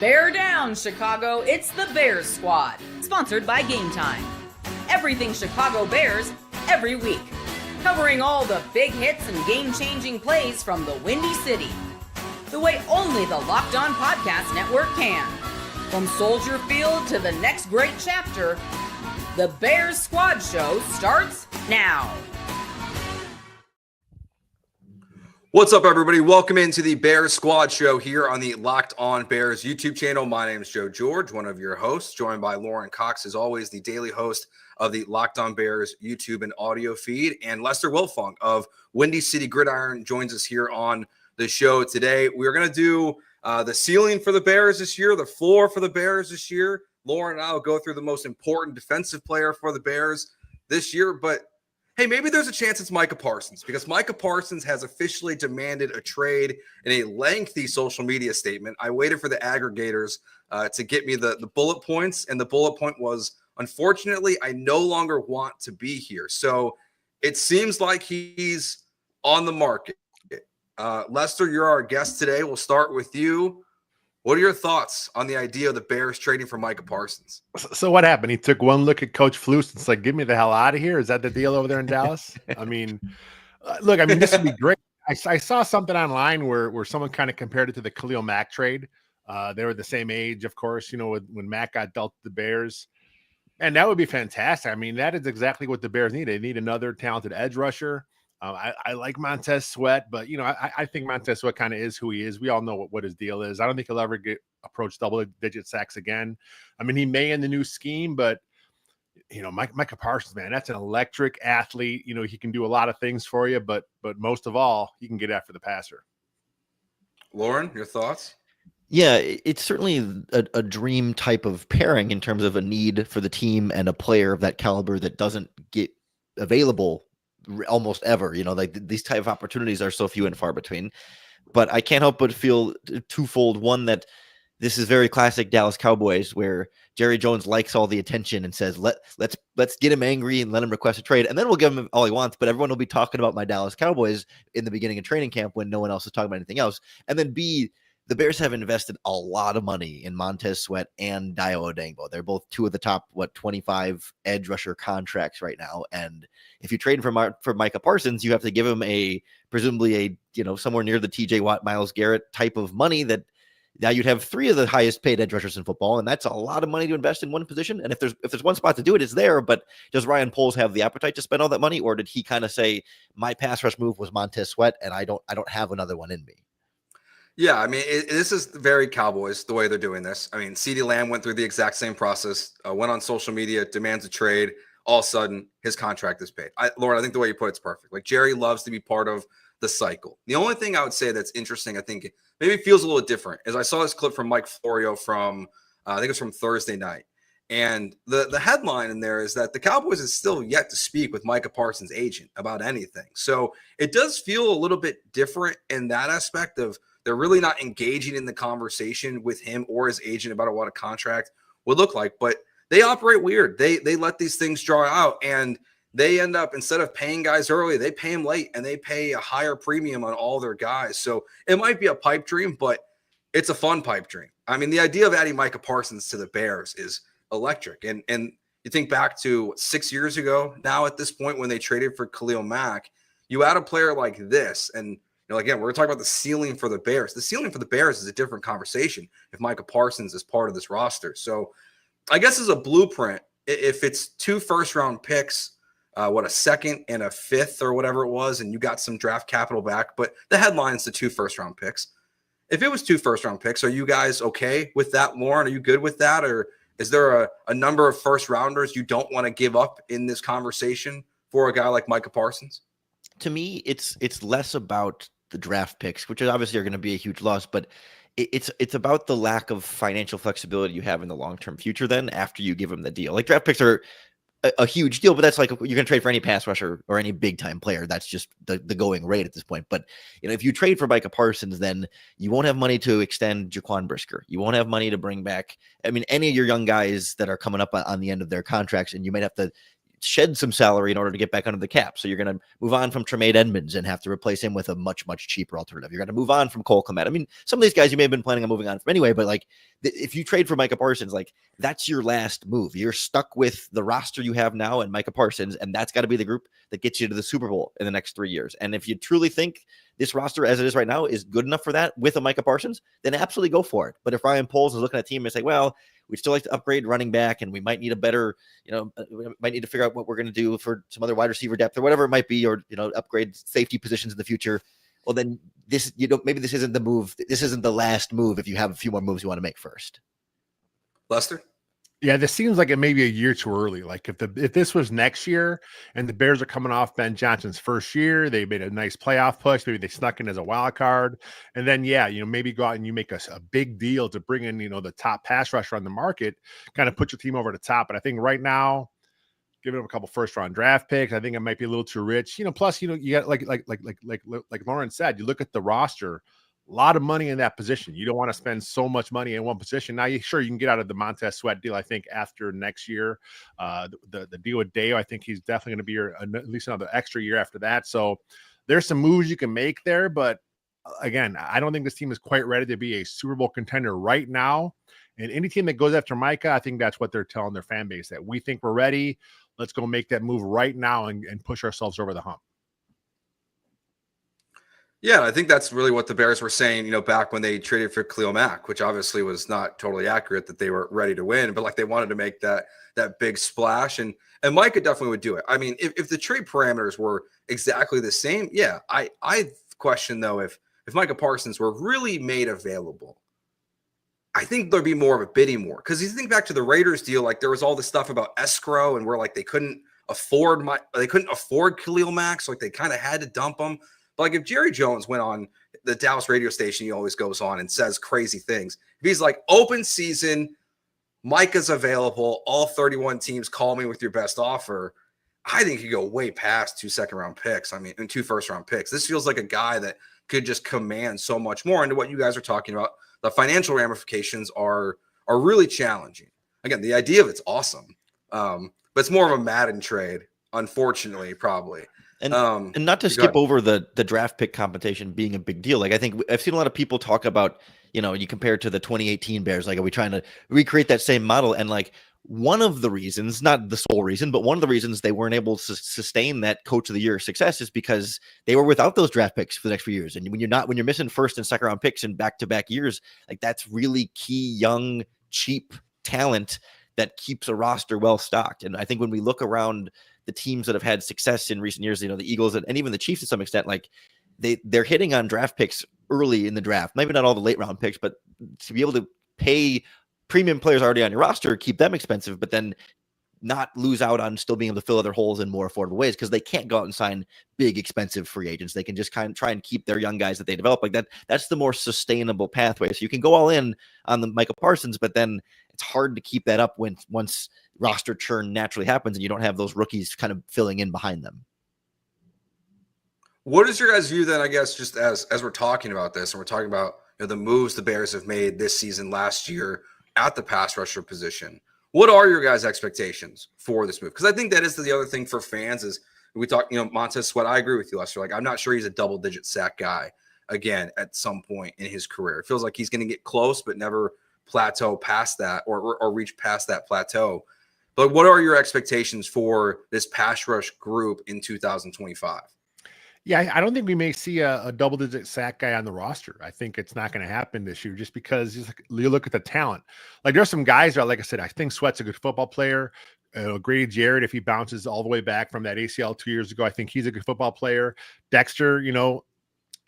Bear down, Chicago. It's the Bears Squad, sponsored by Gametime. Everything Chicago Bears, every week. Covering all the big hits and game-changing plays from the Windy City. The way only the Locked On Podcast Network can. From Soldier Field to the next great chapter, the Bears Squad Show starts now. What's up, everybody? Welcome into the Bears Squad Show here on the Locked On Bears YouTube channel. My name is Joe George, one of your hosts, joined by Lauren Cox, as always, the daily host of the Locked On Bears YouTube and audio feed. And Lester Wilfong of Windy City Gridiron joins us here on the show today. We're going to do the ceiling for the Bears this year, the floor for the Bears this year. Lauren and I will go through the most important defensive player for the Bears this year, but hey, maybe there's a chance it's Micah Parsons, because Micah Parsons has officially demanded a trade in a lengthy social media statement. I waited for the aggregators to get me the bullet points, and the bullet point was, unfortunately, I no longer want to be here. So it seems like he's on the market. Lester, you're our guest today. We'll start with you. What are your thoughts on the idea of the Bears trading for Micah Parsons? So what happened? He took one look at Coach Flus and it's like, get me the hell out of here. Is that the deal over there in Dallas? I mean, look, this would be great. I saw something online where someone kind of compared it to the Khalil Mack trade. They were the same age, of course, when Mack got dealt to the Bears. And that would be fantastic. I mean, that is exactly what the Bears need. They need another talented edge rusher. I like Montez Sweat, but, I think Montez Sweat kind of is who he is. We all know what his deal is. I don't think he'll ever approach double-digit sacks again. I mean, he may in the new scheme, but, Micah Parsons, man, that's an electric athlete. He can do a lot of things for you, but most of all, he can get after the passer. Lauren, your thoughts? Yeah, it's certainly a dream type of pairing in terms of a need for the team and a player of that caliber that doesn't get available almost ever. These type of opportunities are so few and far between. But I can't help but feel twofold. One, that this is very classic Dallas Cowboys, where Jerry Jones likes all the attention and says, let's get him angry and let him request a trade, and then we'll give him all he wants. But everyone will be talking about my Dallas Cowboys in the beginning of training camp when no one else is talking about anything else. And then B, the Bears have invested a lot of money in Montez Sweat and Dio Odengbo. They're both two of the top, 25 edge rusher contracts right now. And if you trade for Micah Parsons, you have to give him presumably somewhere near the TJ Watt, Myles Garrett type of money that now you'd have three of the highest paid edge rushers in football. And that's a lot of money to invest in one position. And if there's one spot to do it, it's there. But does Ryan Poles have the appetite to spend all that money? Or did he kind of say, my pass rush move was Montez Sweat and I don't have another one in me? Yeah, this is very Cowboys, the way they're doing this. CeeDee Lamb went through the exact same process, went on social media, demands a trade. All of a sudden, his contract is paid. Lauren, I think the way you put it's perfect. Like, Jerry loves to be part of the cycle. The only thing I would say that's interesting, I think maybe it feels a little different, is I saw this clip from Mike Florio from, I think it was from Thursday night. And the headline in there is that the Cowboys is still yet to speak with Micah Parsons' agent about anything. So it does feel a little bit different in that aspect of, they're really not engaging in the conversation with him or his agent about what a contract would look like. But they operate weird. They let these things draw out, and they end up, instead of paying guys early, they pay them late, and they pay a higher premium on all their guys. So it might be a pipe dream, but it's a fun pipe dream. The idea of adding Micah Parsons to the Bears is electric. And you think back to 6 years ago now at this point when they traded for Khalil Mack, you add a player like this, and again, we're talking about the ceiling for the Bears. The ceiling for the Bears is a different conversation if Micah Parsons is part of this roster. So I guess as a blueprint, if it's 2 first-round picks, a second and a fifth or whatever it was, and you got some draft capital back, but the headline's the 2 first-round picks. If it was 2 first-round picks, are you guys okay with that, Lauren? Are you good with that? Or is there a number of first-rounders you don't want to give up in this conversation for a guy like Micah Parsons? To me, it's less about the draft picks, which obviously are going to be a huge loss, but it's about the lack of financial flexibility you have in the long-term future then after you give them the deal. Like, draft picks are a huge deal, but that's like, you're going to trade for any pass rusher or any big-time player. That's just the going rate at this point. But, if you trade for Micah Parsons, then you won't have money to extend Jaquan Brisker. You won't have money to bring back, any of your young guys that are coming up on the end of their contracts, and you might have to shed some salary in order to get back under the cap. So you're going to move on from Tremaine Edmonds and have to replace him with a much, much cheaper alternative. You're going to move on from Cole Kmet. I mean, some of these guys you may have been planning on moving on from anyway, but like if you trade for Micah Parsons, like that's your last move. You're stuck with the roster you have now and Micah Parsons, and that's got to be the group that gets you to the Super Bowl in the next 3 years. And if you truly think this roster as it is right now is good enough for that with a Micah Parsons, then absolutely go for it. But if Ryan Poles is looking at a team and say, well, we'd still like to upgrade running back, and we might need a better, we might need to figure out what we're going to do for some other wide receiver depth or whatever it might be, or, upgrade safety positions in the future. Well, then this, maybe this isn't the move. This isn't the last move if you have a few more moves you want to make first. Lester? Yeah, this seems like it may be a year too early. Like if this was next year and the Bears are coming off Ben Johnson's first year, they made a nice playoff push. Maybe they snuck in as a wild card, and then maybe go out and you make a big deal to bring in the top pass rusher on the market, kind of put your team over the top. But I think right now, giving up a couple first round draft picks, I think it might be a little too rich. Plus you got like Lauren said, you look at the roster. A lot of money in that position. You don't want to spend so much money in one position. Now, you can get out of the Montez Sweat deal, I think, after next year. The deal with Deo, I think he's definitely going to be here at least another extra year after that. So there's some moves you can make there. But again, I don't think this team is quite ready to be a Super Bowl contender right now. And any team that goes after Micah, I think that's what they're telling their fan base, that we think we're ready. Let's go make that move right now and push ourselves over the hump. Yeah, I think that's really what the Bears were saying, back when they traded for Khalil Mack, which obviously was not totally accurate, that they were ready to win, but like they wanted to make that big splash, and Micah definitely would do it. I mean, if the trade parameters were exactly the same, yeah, I question though if Micah Parsons were really made available, I think there'd be more of a bidding war, because you think back to the Raiders deal, like there was all this stuff about escrow and where like they couldn't afford Khalil Mack, so like they kind of had to dump him. Like if Jerry Jones went on the Dallas radio station, he always goes on and says crazy things. If he's like, open season, Micah's available, all 31 teams call me with your best offer, I think you go way past 2 second-round picks. I mean, and 2 first-round picks. This feels like a guy that could just command so much more. And what you guys are talking about, the financial ramifications are really challenging. Again, the idea of it's awesome, but it's more of a Madden trade, unfortunately, probably. And not to skip over the draft pick compensation being a big deal. Like I think I've seen a lot of people talk about, you compare it to the 2018 Bears, like are we trying to recreate that same model? And like one of the reasons, not the sole reason, but one of the reasons they weren't able to sustain that coach of the year success is because they were without those draft picks for the next few years. And when you're missing first and second round picks in back-to-back years, like that's really key, young, cheap talent that keeps a roster well stocked. And I think when we look around the teams that have had success in recent years, the Eagles and even the Chiefs to some extent, like they're hitting on draft picks early in the draft, maybe not all the late round picks, but to be able to pay premium players already on your roster, keep them expensive, but then not lose out on still being able to fill other holes in more affordable ways, because they can't go out and sign big, expensive free agents. They can just kind of try and keep their young guys that they develop like that. That's the more sustainable pathway. So you can go all in on the Micah Parsons, but then it's hard to keep that up once roster churn naturally happens and you don't have those rookies kind of filling in behind them. What is your guys' view then, I guess, just as we're talking about this and we're talking about the moves the Bears have made this season, last year at the pass rusher position? What are your guys' expectations for this move? Because I think that is the other thing for fans is we talk, Montez Sweat, I agree with you, Lester. Like, I'm not sure he's a double-digit sack guy again at some point in his career. It feels like he's going to get close but never plateau past that or reach past that plateau. But what are your expectations for this pass rush group in 2025? Yeah, I don't think we may see a double-digit sack guy on the roster. I think it's not going to happen this year just because you look at the talent. Like there's some guys that, like I said, I think Sweat's a good football player. Grady Jarrett, if he bounces all the way back from that ACL 2 years ago, I think he's a good football player. Dexter,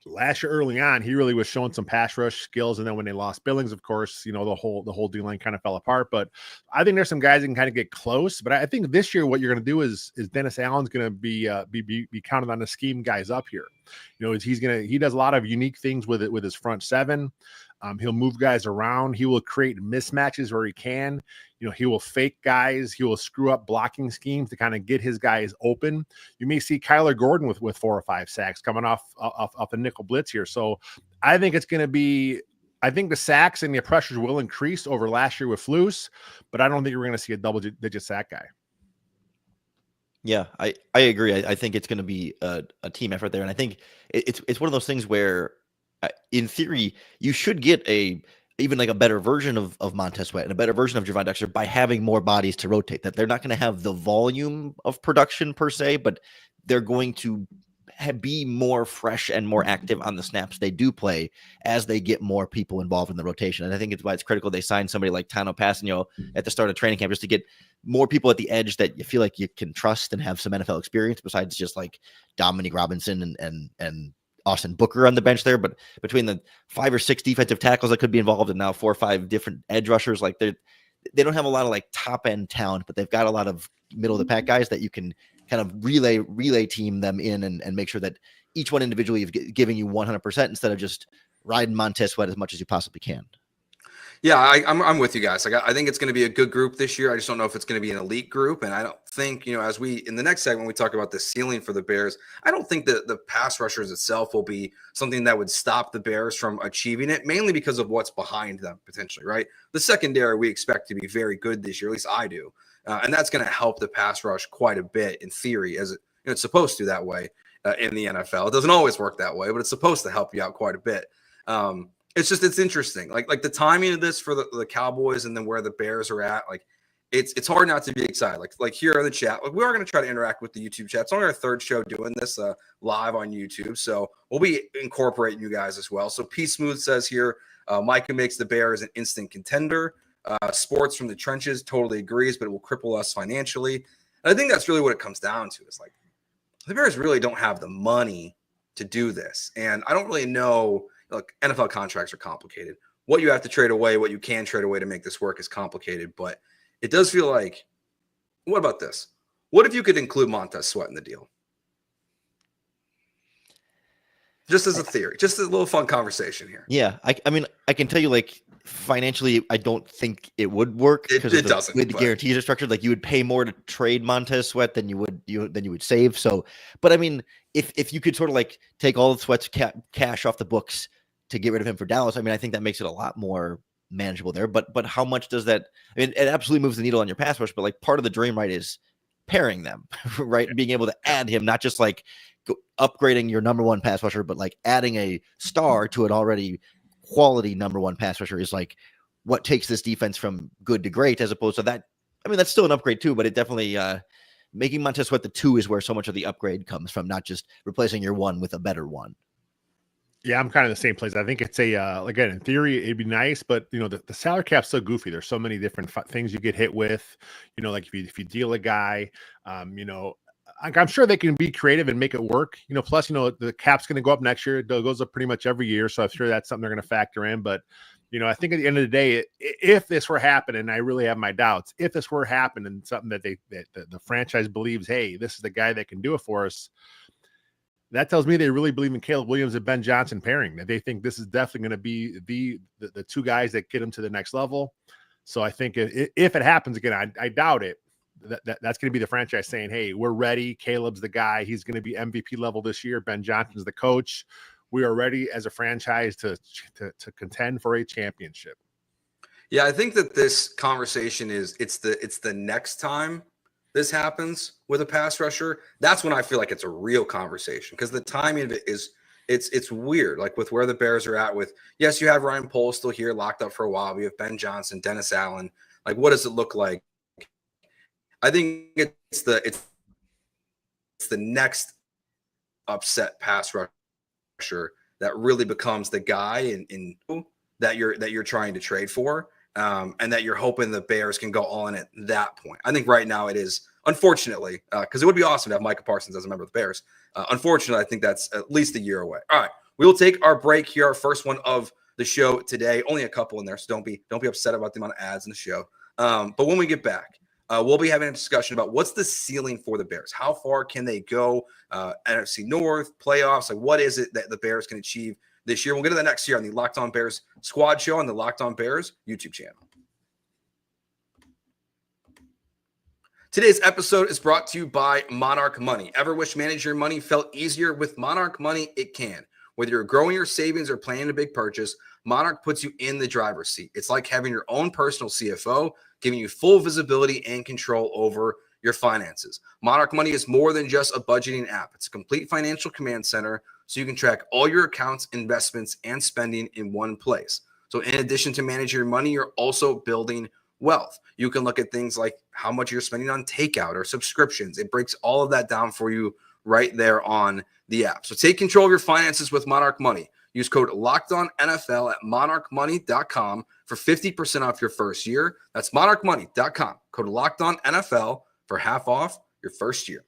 last year early on, he really was showing some pass rush skills, and then when they lost Billings, of course, the whole D line kind of fell apart. But I think there's some guys that can kind of get close. But I think this year, what you're going to do is Dennis Allen's going to be counted on the scheme guys up here. He does a lot of unique things with his front seven. He'll move guys around. He will create mismatches where he can. He will fake guys. He will screw up blocking schemes to kind of get his guys open. You may see Kyler Gordon with 4 or 5 sacks coming off the nickel blitz here. So I think it's going to be – I think the sacks and the pressures will increase over last year with Flus, but I don't think we're going to see a double-digit sack guy. Yeah, I agree. I think it's going to be a team effort there, and I think it's one of those things where, in theory, you should get even like a better version of Montez Sweat and a better version of Javon Dexter by having more bodies to rotate. That they're not going to have the volume of production per se, but they're going to be more fresh and more active on the snaps they do play as they get more people involved in the rotation. And I think it's why it's critical they sign somebody like Tano Passanio at the start of training camp, just to get more people at the edge that you feel like you can trust and have some NFL experience besides just like Dominique Robinson and Austin Booker on the bench there. But between the 5 or 6 defensive tackles that could be involved and now 4 or 5 different edge rushers, like they don't have a lot of like top end talent, but they've got a lot of middle of the pack guys that you can kind of relay team them in and make sure that each one individually is giving you 100% instead of just riding Montez Sweat as much as you possibly can. Yeah, I'm with you guys. Like, I think it's going to be a good group this year. I just don't know if it's going to be an elite group. And I don't think, as we, in the next segment, we talk about the ceiling for the Bears, I don't think that the pass rushers itself will be something that would stop the Bears from achieving it, mainly because of what's behind them potentially, right? The secondary we expect to be very good this year, at least I do. And that's going to help the pass rush quite a bit in theory, as it's supposed to that way in the NFL. It doesn't always work that way, but it's supposed to help you out quite a bit. It's interesting. Like the timing of this for the Cowboys and then where the Bears are at, like it's hard not to be excited. Like here in the chat, like we are going to try to interact with the YouTube chat. It's only our 3rd show doing this live on YouTube. So we'll be incorporating you guys as well. So P Smooth says here, Micah makes the Bears an instant contender. Sports from the trenches totally agrees, but it will cripple us financially. And I think that's really what it comes down to. Is like the Bears really don't have the money to do this. And I don't really know. Look, NFL contracts are complicated. What you have to trade away, what you can trade away to make this work is complicated. But it does feel like, what about this? What if you could include Montez Sweat in the deal? Just as a theory, just a little fun conversation here. Yeah, I mean, I can tell you, like, financially, I don't think it would work because it doesn't. The guarantees are structured. Like, you would pay more to trade Montez Sweat than you would save. So, but I mean, if you could sort of like take all of Sweat's cash off the books to get rid of him for Dallas, I mean, I think that makes it a lot more manageable there. But how much does that? I mean, it absolutely moves the needle on your pass rush. But like, part of the dream, right, is pairing them, right? Being able to add him, not just like upgrading your number 1 pass rusher, but like adding a star to an already quality number 1 pass rusher is like what takes this defense from good to great, as opposed to that. I mean, that's still an upgrade too, but it definitely making Montez Sweat the 2 is where so much of the upgrade comes from, not just replacing your 1 with a better 1. Yeah, I'm kind of the same place. I think it's again, in theory, it'd be nice, but the salary cap's so goofy. There's so many different things you get hit with. Like if you deal a guy, I'm sure they can be creative and make it work. Plus, the cap's going to go up next year. It goes up pretty much every year, so I'm sure that's something they're going to factor in. But I think at the end of the day, if this were happening, I really have my doubts. If this were happening, something that the franchise believes, hey, this is the guy that can do it for us. That tells me they really believe in Caleb Williams and Ben Johnson pairing, that they think this is definitely going to be the 2 guys that get them to the next level. So I think if it happens again, I doubt it. That's going to be the franchise saying, hey, we're ready. Caleb's the guy. He's going to be MVP level this year. Ben Johnson's the coach. We are ready as a franchise to contend for a championship. Yeah, I think that this conversation it's the next time this happens with a pass rusher, that's when I feel like it's a real conversation, because the timing of it it's weird. Like with where the Bears are at with, yes, you have Ryan Poles still here locked up for a while. We have Ben Johnson, Dennis Allen. Like, what does it look like? I think it's the next upset pass rusher that really becomes the guy in that you're trying to trade for. And that you're hoping the Bears can go all in at that point. I think right now it is, unfortunately, because it would be awesome to have Micah Parsons as a member of the Bears. Unfortunately, I think that's at least a year away. All right, we will take our break here, our first one of the show today. Only a couple in there, so don't be upset about the amount of ads in the show. But when we get back, we'll be having a discussion about what's the ceiling for the Bears. How far can they go? NFC North, playoffs, like what is it that the Bears can achieve this year? We'll get to that next year on the Locked On Bears Squad Show on the Locked On Bears YouTube channel. Today's episode is brought to you by Monarch Money. Ever wish managing your money felt easier? With Monarch Money, it can. Whether you're growing your savings or planning a big purchase, Monarch puts you in the driver's seat. It's like having your own personal CFO, giving you full visibility and control over your finances. Monarch Money is more than just a budgeting app. It's a complete financial command center so you can track all your accounts, investments, and spending in one place. So in addition to managing your money, you're also building wealth. You can look at things like how much you're spending on takeout or subscriptions. It breaks all of that down for you right there on the app. So take control of your finances with Monarch Money. Use code LOCKEDONNFL at monarchmoney.com for 50% off your first year. That's monarchmoney.com. Code LOCKEDONNFL for half off your first year.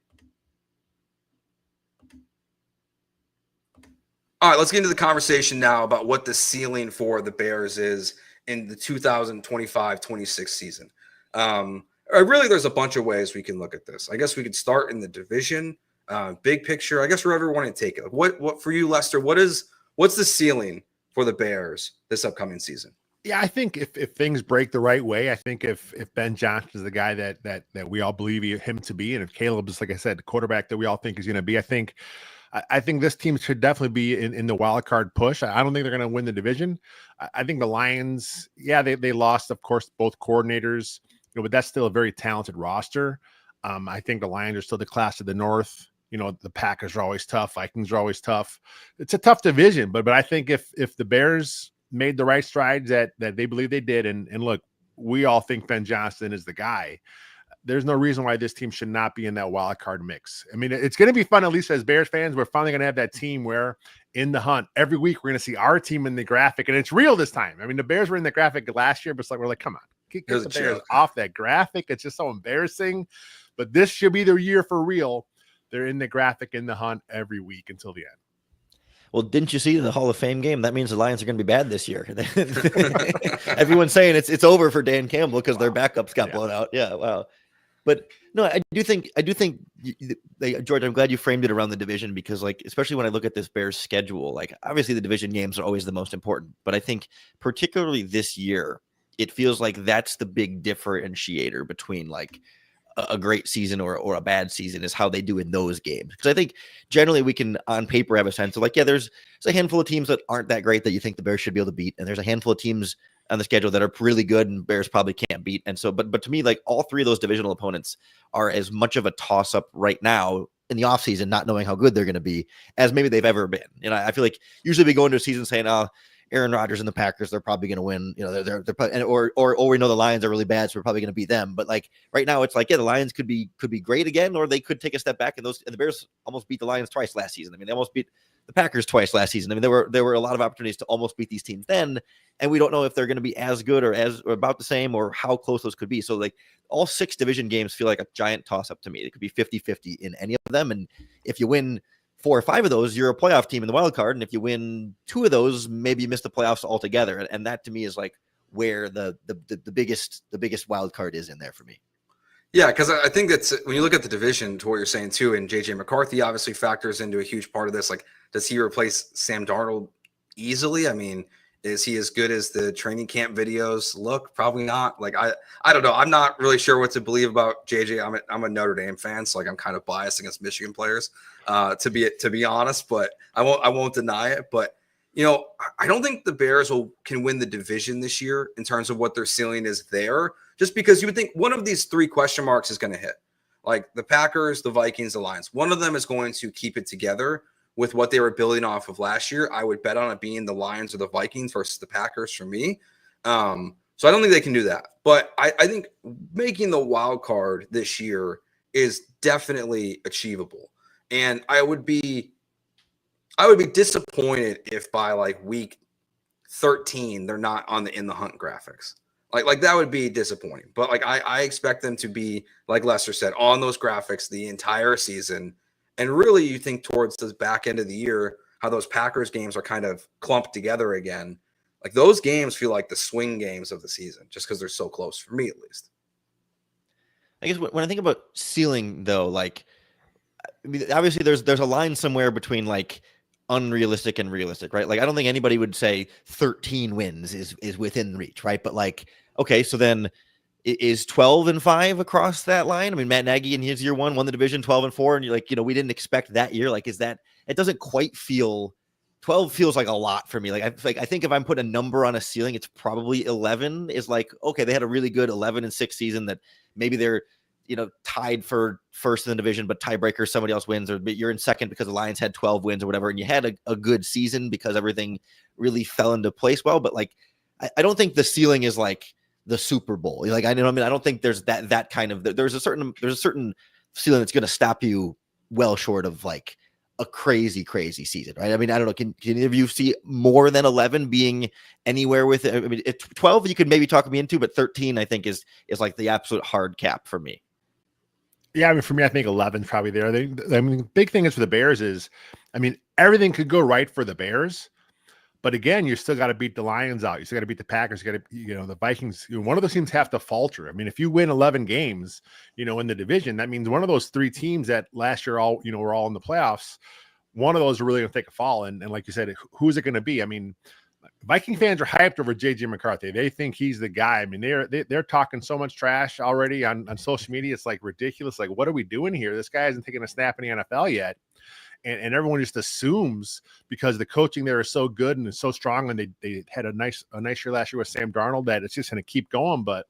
All right, let's get into the conversation now about what the ceiling for the Bears is in the 2025-26 season. Really, there's a bunch of ways we can look at this. I guess we could start in the division, big picture. I guess wherever we want to take it. What for you, Lester? What's the ceiling for the Bears this upcoming season? Yeah, I think if things break the right way, I think if Ben Johnson is the guy that we all believe him to be, and if Caleb is, like I said, the quarterback that we all think is going to be, I think this team should definitely be in the wild card push. I don't think they're going to win the division. I think the Lions, yeah, they lost, of course, both coordinators, but that's still a very talented roster. I think the Lions are still the class of the North. The Packers are always tough. Vikings are always tough. It's a tough division, but I think if the Bears made the right strides that they believe they did, and look, we all think Ben Johnson is the guy. There's no reason why this team should not be in that wild card mix. I mean, it's going to be fun, at least as Bears fans. We're finally going to have that team where in the hunt every week we're going to see our team in the graphic, and it's real this time. I mean, the Bears were in the graphic last year, but we're like, come on, get the Bears off that graphic. It's just so embarrassing. But this should be the year for real. They're in the graphic, in the hunt every week until the end. Well, didn't you see the Hall of Fame game? That means the Lions are going to be bad this year. Everyone's saying it's over for Dan Campbell because their backups got blown out. Yeah, wow. But no, I do think, George, I'm glad you framed it around the division because, like, especially when I look at this Bears schedule, like, obviously the division games are always the most important. But I think particularly this year, it feels like that's the big differentiator between, like, a great season or a bad season is how they do in those games. Because I think generally we can on paper have a sense of like, yeah, there's a handful of teams that aren't that great that you think the Bears should be able to beat. And there's a handful of teams on the schedule that are really good and Bears probably can't beat. And so, but to me, like all three of those divisional opponents are as much of a toss up right now in the offseason, not knowing how good they're going to be as maybe they've ever been. And I feel like usually we go into a season saying, Aaron Rodgers and the Packers, they're probably going to win. They're probably, or we know the Lions are really bad, so we're probably going to beat them. But like right now, it's like, yeah, the Lions could be great again, or they could take a step back. And the Bears almost beat the Lions twice last season. I mean, they almost beat the Packers twice last season. I mean, there were a lot of opportunities to almost beat these teams then, and we don't know if they're going to be as good or about the same or how close those could be. So like all 6 division games feel like a giant toss up to me. It could be 50-50 in any of them, and if you win 4 or 5 of those, you're a playoff team in the wild card. And if you win 2 of those, maybe you miss the playoffs altogether. And that to me is like where the biggest wild card is in there for me. Yeah, because I think that's when you look at the division to what you're saying too, and JJ McCarthy obviously factors into a huge part of this. Like, does he replace Sam Darnold easily? I mean, is he as good as the training camp videos look? Probably not. Like, I don't know. I'm not really sure what to believe about JJ. I'm a Notre Dame fan, so like I'm kind of biased against Michigan players, to be honest. But I won't deny it. But I don't think the Bears can win the division this year in terms of what their ceiling is there. Just because you would think one of these 3 question marks is going to hit, like the Packers, the Vikings, the Lions. One of them is going to keep it together with what they were building off of last year. I would bet on it being the Lions or the Vikings versus the Packers for me. So I don't think they can do that. But I think making the wild card this year is definitely achievable. And I would be disappointed if by like week 13 they're not in the hunt graphics. Like that would be disappointing. But like I expect them to be, like Lester said, on those graphics the entire season. And really, you think towards the back end of the year, how those Packers games are kind of clumped together again. Like those games feel like the swing games of the season, just because they're so close for me, at least. I guess when I think about ceiling, though, like I mean, obviously there's a line somewhere between like unrealistic and realistic, right? Like I don't think anybody would say 13 wins is within reach, right? But like, okay, so then is 12-5 across that line? I mean, Matt Nagy in his year 1 won the division 12-4, and you're like, we didn't expect that year. Like, is that? It doesn't quite feel. 12 feels like a lot for me. Like I think if I'm putting a number on a ceiling, it's probably 11. Is like, okay, they had a really good 11-6 season that maybe they're tied for first in the division, but tiebreaker, somebody else wins, or you're in second because the Lions had 12 wins or whatever, and you had a good season because everything really fell into place well. But like, I don't think the ceiling is like the Super Bowl. Like, I don't think there's that kind of, there's a certain ceiling that's going to stop you well short of like a crazy season, right? I mean, I don't know. Can any of you see more than 11 being anywhere with it? I mean, 12 you could maybe talk me into, but 13 I think is like the absolute hard cap for me. Yeah, I mean, for me, I think 11 is probably there. I mean, the big thing is for the Bears is, I mean, everything could go right for the Bears, but again, you still got to beat the Lions out. You still got to beat the Packers. You got to, the Vikings. One of those teams have to falter. I mean, if you win 11 games, in the division, that means one of those three teams that last year were all in the playoffs. One of those are really going to take a fall. And like you said, who's it going to be? I mean, Viking fans are hyped over JJ McCarthy. They think he's the guy. I mean, they're talking so much trash already on social media. It's like ridiculous. Like, what are we doing here? This guy hasn't taken a snap in the NFL yet. And everyone just assumes because the coaching there is so good and it's so strong, and they had a nice year last year with Sam Darnold, that it's just going to keep going. But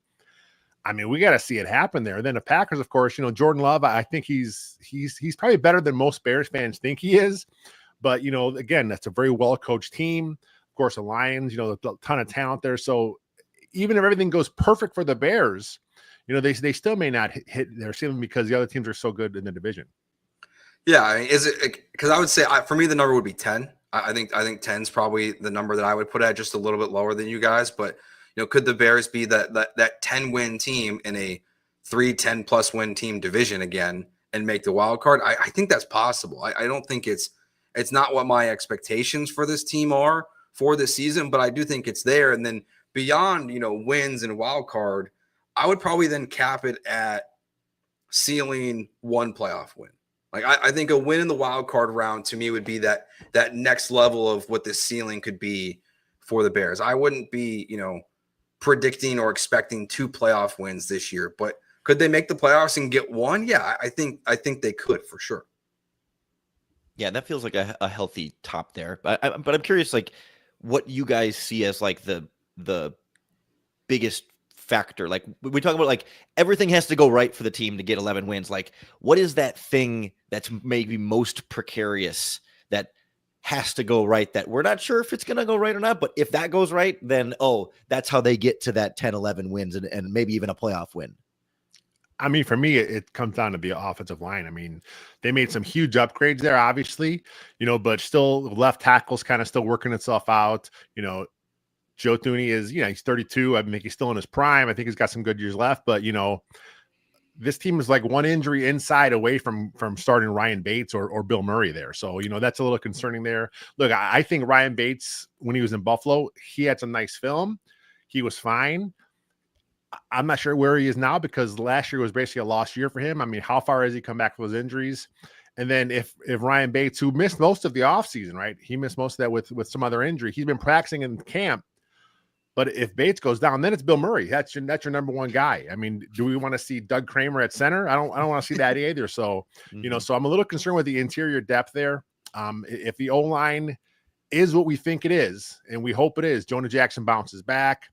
I mean, we got to see it happen there. And then the Packers, of course, Jordan Love, I think he's probably better than most Bears fans think he is. But, again, that's a very well-coached team. Of course, the Lions, a ton of talent there. So even if everything goes perfect for the Bears, they still may not hit their ceiling because the other teams are so good in the division. Yeah, I mean, is it because I would say for me the number would be 10. I think 10 is probably the number that I would put at, just a little bit lower than you guys. But could the Bears be that 10-win team in a 10+ win team division again and make the wild card? I think that's possible. I don't think it's not what my expectations for this team are for this season, but I do think it's there. And then beyond wins and wild card, I would probably then cap it at ceiling one playoff win. Like I think a win in the wild card round to me would be that next level of what the ceiling could be for the Bears. I wouldn't be, predicting or expecting 2 playoff wins this year, but could they make the playoffs and get one? Yeah, I think they could for sure. Yeah, that feels like a healthy top there. But I'm curious, like, what you guys see as like the biggest factor. Like, we talk about like everything has to go right for the team to get 11 wins. Like, what is that thing that's maybe most precarious that has to go right, that we're not sure if it's going to go right or not, but if that goes right, then that's how they get to that 10-11 wins and maybe even a playoff win? I mean, for me, it comes down to the offensive line. I mean, they made some huge upgrades there, obviously, but still left tackle's kind of still working itself out. Joe Thuney is, he's 32. I think he's still in his prime. I think he's got some good years left, but this team is like one injury inside away from starting Ryan Bates or Bill Murray there. So, that's a little concerning there. Look, I think Ryan Bates, when he was in Buffalo, he had some nice film. He was fine. I'm not sure where he is now because last year was basically a lost year for him. I mean, how far has he come back from those injuries? And then if Ryan Bates, who missed most of the offseason, right? He missed most of that with some other injury. He's been practicing in camp. But if Bates goes down, then it's Bill Murray. That's your number one guy. I mean, do we want to see Doug Kramer at center? I don't want to see that either. So, so I'm a little concerned with the interior depth there. If the O-line is what we think it is, and we hope it is, Jonah Jackson bounces back,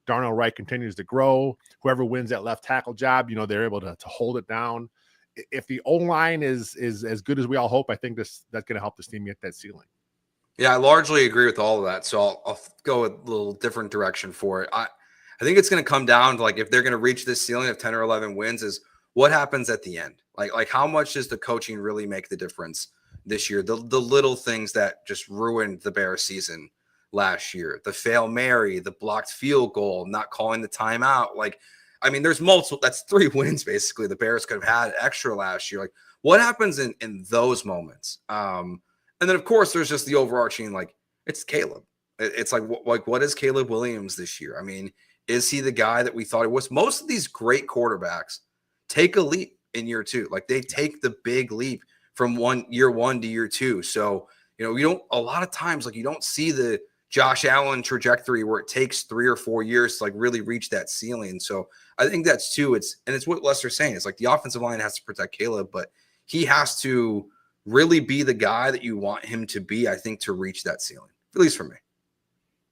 Darnell Wright continues to grow. Whoever wins that left tackle job, they're able to hold it down. If the O-line is as good as we all hope, I think that's going to help this team get that ceiling. Yeah, I largely agree with all of that. So I'll go a little different direction for it. I think it's going to come down to like if they're going to reach this ceiling of 10 or 11 wins is what happens at the end. Like how much does the coaching really make the difference this year? The little things that just ruined the Bears season last year, the fail Mary, the blocked field goal, not calling the timeout. Like, I mean, there's multiple, that's 3 wins basically the Bears could have had extra last year. Like what happens in those moments? And then, of course, there's just the overarching, like, it's Caleb. It's like, what is Caleb Williams this year? I mean, is he the guy that we thought he was? Most of these great quarterbacks take a leap in year 2. Like, they take the big leap from year one to year 2. So, you don't – a lot of times, like, you don't see the Josh Allen trajectory where it takes 3 or 4 years to, like, really reach that ceiling. So, I think that's, too. It's what Lester's saying. It's like the offensive line has to protect Caleb, but he has to – really be the guy that you want him to be, I think, to reach that ceiling, at least for me.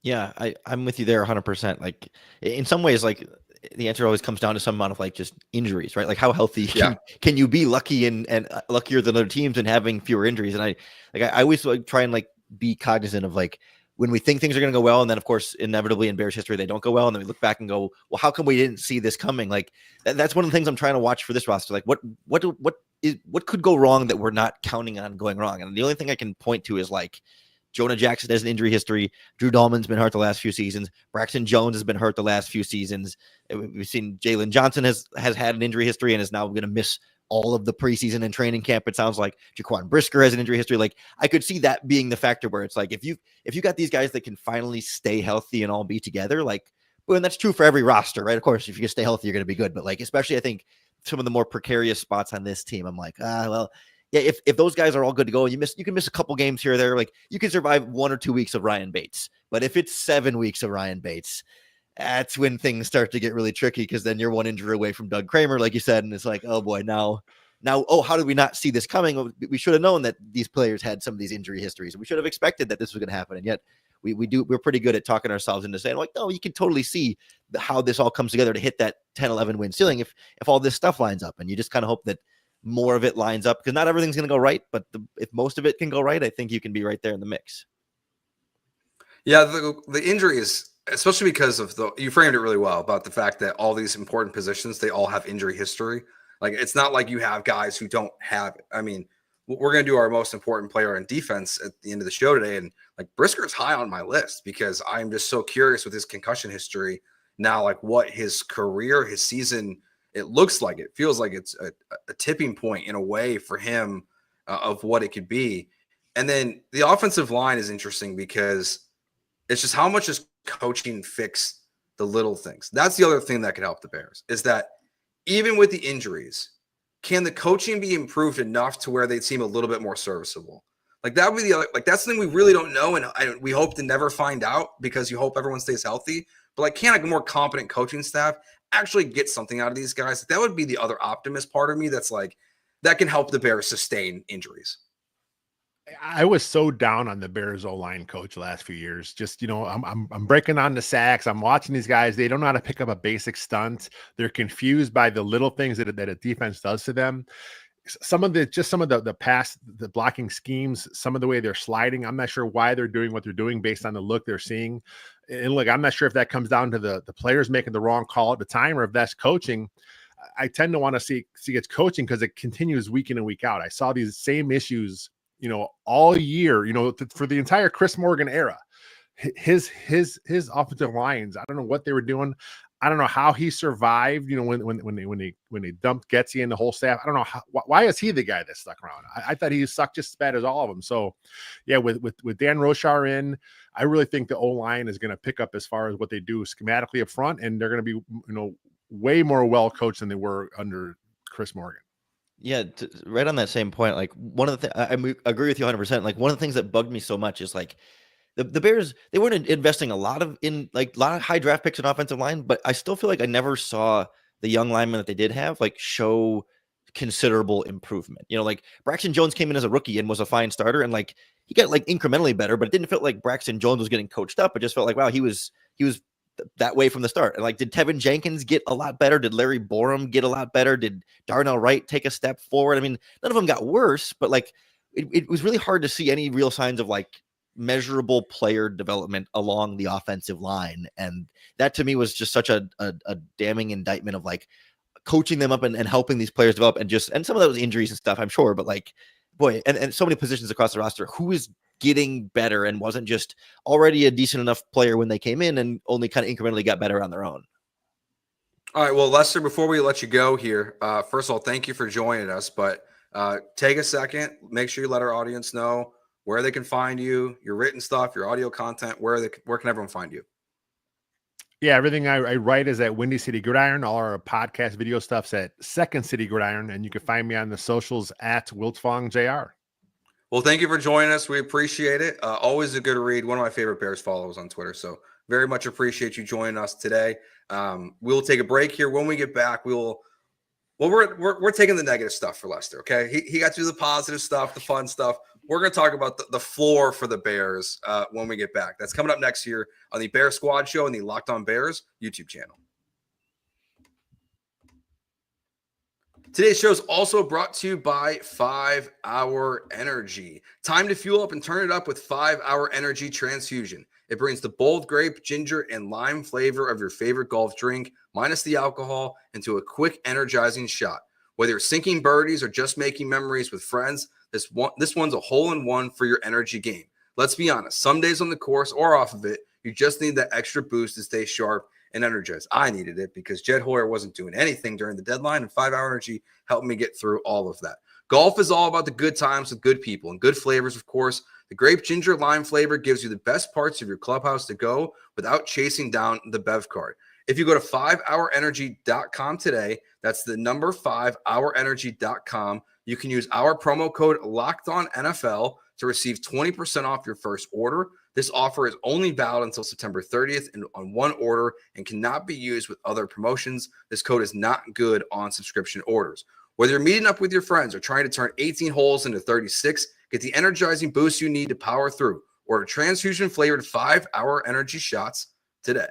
Yeah, I'm with you there 100%. Like in some ways, like the answer always comes down to some amount of like just injuries, right? Like how healthy Yeah. can you be lucky and luckier than other teams and having fewer injuries? And I always like try and like be cognizant of like when we think things are going to go well, and then of course inevitably in Bears history they don't go well, and then we look back and go, well, how come we didn't see this coming? Like that's one of the things I'm trying to watch for this roster. Like what could go wrong that we're not counting on going wrong? And the only thing I can point to is like Jonah Jackson has an injury history. Drew Dahlman's been hurt the last few seasons. Braxton Jones has been hurt the last few seasons. We've seen Jalen Johnson has had an injury history and is now going to miss all of the preseason and training camp. It sounds like Jaquan Brisker has an injury history. Like I could see that being the factor where it's like, if you got these guys that can finally stay healthy and all be together, like, well, and that's true for every roster, right? Of course, if you can stay healthy, you're going to be good. But like, especially I think some of the more precarious spots on this team, I'm like, well, yeah, if those guys are all good to go and you can miss a couple games here or there, like you can survive 1 or 2 weeks of Ryan Bates. But if it's 7 weeks of Ryan Bates, that's when things start to get really tricky, because then you're one injury away from Doug Kramer, like you said, and it's like, oh boy, now, oh, how did we not see this coming? We should have known that these players had some of these injury histories. We should have expected that this was going to happen, and yet we're pretty good at talking ourselves into saying like, no, you can totally see how this all comes together to hit that 10-11 win ceiling if all this stuff lines up, and you just kind of hope that more of it lines up, because not everything's going to go right, but if most of it can go right, I think you can be right there in the mix. Yeah, the injury is, especially because of you framed it really well about the fact that all these important positions, they all have injury history. Like it's not like you have guys who don't have it. I mean, we're going to do our most important player in defense at the end of the show today, and like Brisker's high on my list because I'm just so curious with his concussion history now, like what his career, his season. It looks like it feels like it's a tipping point in a way for him of what it could be. And then the offensive line is interesting because it's just how much does coaching fix the little things? That's the other thing that could help the Bears, is that even with the injuries, can the coaching be improved enough to where they seem a little bit more serviceable? Like that would be the other, like that's something we really don't know. And we hope to never find out because you hope everyone stays healthy. But like, can a more competent coaching staff actually get something out of these guys? That would be the other optimist part of me that's like, that can help the Bears sustain injuries. I was so down on the Bears O-line coach the last few years. Just, I'm breaking on the sacks. I'm watching these guys. They don't know how to pick up a basic stunt. They're confused by the little things that a defense does to them. Some of the blocking schemes, some of the way they're sliding, I'm not sure why they're doing what they're doing based on the look they're seeing. And look, I'm not sure if that comes down to the players making the wrong call at the time or if that's coaching. I tend to want to see it's coaching because it continues week in and week out. I saw these same issues, all year, for the entire Chris Morgan era. His offensive lines, I don't know what they were doing. I don't know how he survived, when they dumped Getsy and the whole staff. I don't know why is he the guy that stuck around? I thought he sucked just as bad as all of them. So, yeah, with Dan Rochar in, I really think the O-line is going to pick up as far as what they do schematically up front, and they're going to be, way more well coached than they were under Chris Morgan. Yeah, right on that same point. Like one of the things, I agree with you 100%. Like one of the things that bugged me so much is like, the Bears, they weren't investing a lot of high draft picks in offensive line, but I still feel like I never saw the young linemen that they did have like show considerable improvement. Like Braxton Jones came in as a rookie and was a fine starter, and like he got like incrementally better, but it didn't feel like Braxton Jones was getting coached up. It just felt like, wow, he was that way from the start. And like, did Tevin Jenkins get a lot better? Did Larry Borum get a lot better? Did Darnell Wright take a step forward? I mean, none of them got worse, but like it was really hard to see any real signs of like measurable player development along the offensive line. And that to me was just such a damning indictment of like coaching them up and helping these players develop, and some of those injuries and stuff, I'm sure, but like, boy, and so many positions across the roster, who is getting better and wasn't just already a decent enough player when they came in and only kind of incrementally got better on their own. All right. Well, Lester, before we let you go here, first of all, thank you for joining us, but take a second, make sure you let our audience know where they can find you, your written stuff, your audio content, where can everyone find you? Yeah, everything I write is at Windy City Gridiron. All our podcast video stuff's at Second City Gridiron, and you can find me on the socials at Wiltfong Jr. Well, thank you for joining us. We appreciate it. Always a good read. One of my favorite Bears followers on Twitter. So very much appreciate you joining us today. We'll take a break here. When we get back, we're taking the negative stuff for Lester. Okay, he got through the positive stuff, the fun stuff. We're going to talk about the floor for the Bears when we get back. That's coming up next year on the Bear Squad Show and the Locked On Bears YouTube channel. Today's show is also brought to you by 5 Hour Energy. Time to fuel up and turn it up with 5 Hour Energy Transfusion. It brings the bold grape, ginger, and lime flavor of your favorite golf drink, minus the alcohol, into a quick, energizing shot. Whether you're sinking birdies or just making memories with friends, this one's a hole-in-one for your energy game. Let's be honest, some days on the course or off of it, you just need that extra boost to stay sharp and energized. I needed it because Jed Hoyer wasn't doing anything during the deadline, and 5 Hour Energy helped me get through all of that. Golf is all about the good times with good people and good flavors, of course. The grape ginger lime flavor gives you the best parts of your clubhouse to go without chasing down the Bev card. If you go to 5hourenergy.com today, that's the number 5hourenergy.com. You can use our promo code LOCKEDONNFL to receive 20% off your first order. This offer is only valid until September 30th and on one order and cannot be used with other promotions. This code is not good on subscription orders. Whether you're meeting up with your friends or trying to turn 18 holes into 36, get the energizing boost you need to power through. Order transfusion-flavored 5 Hour Energy shots today.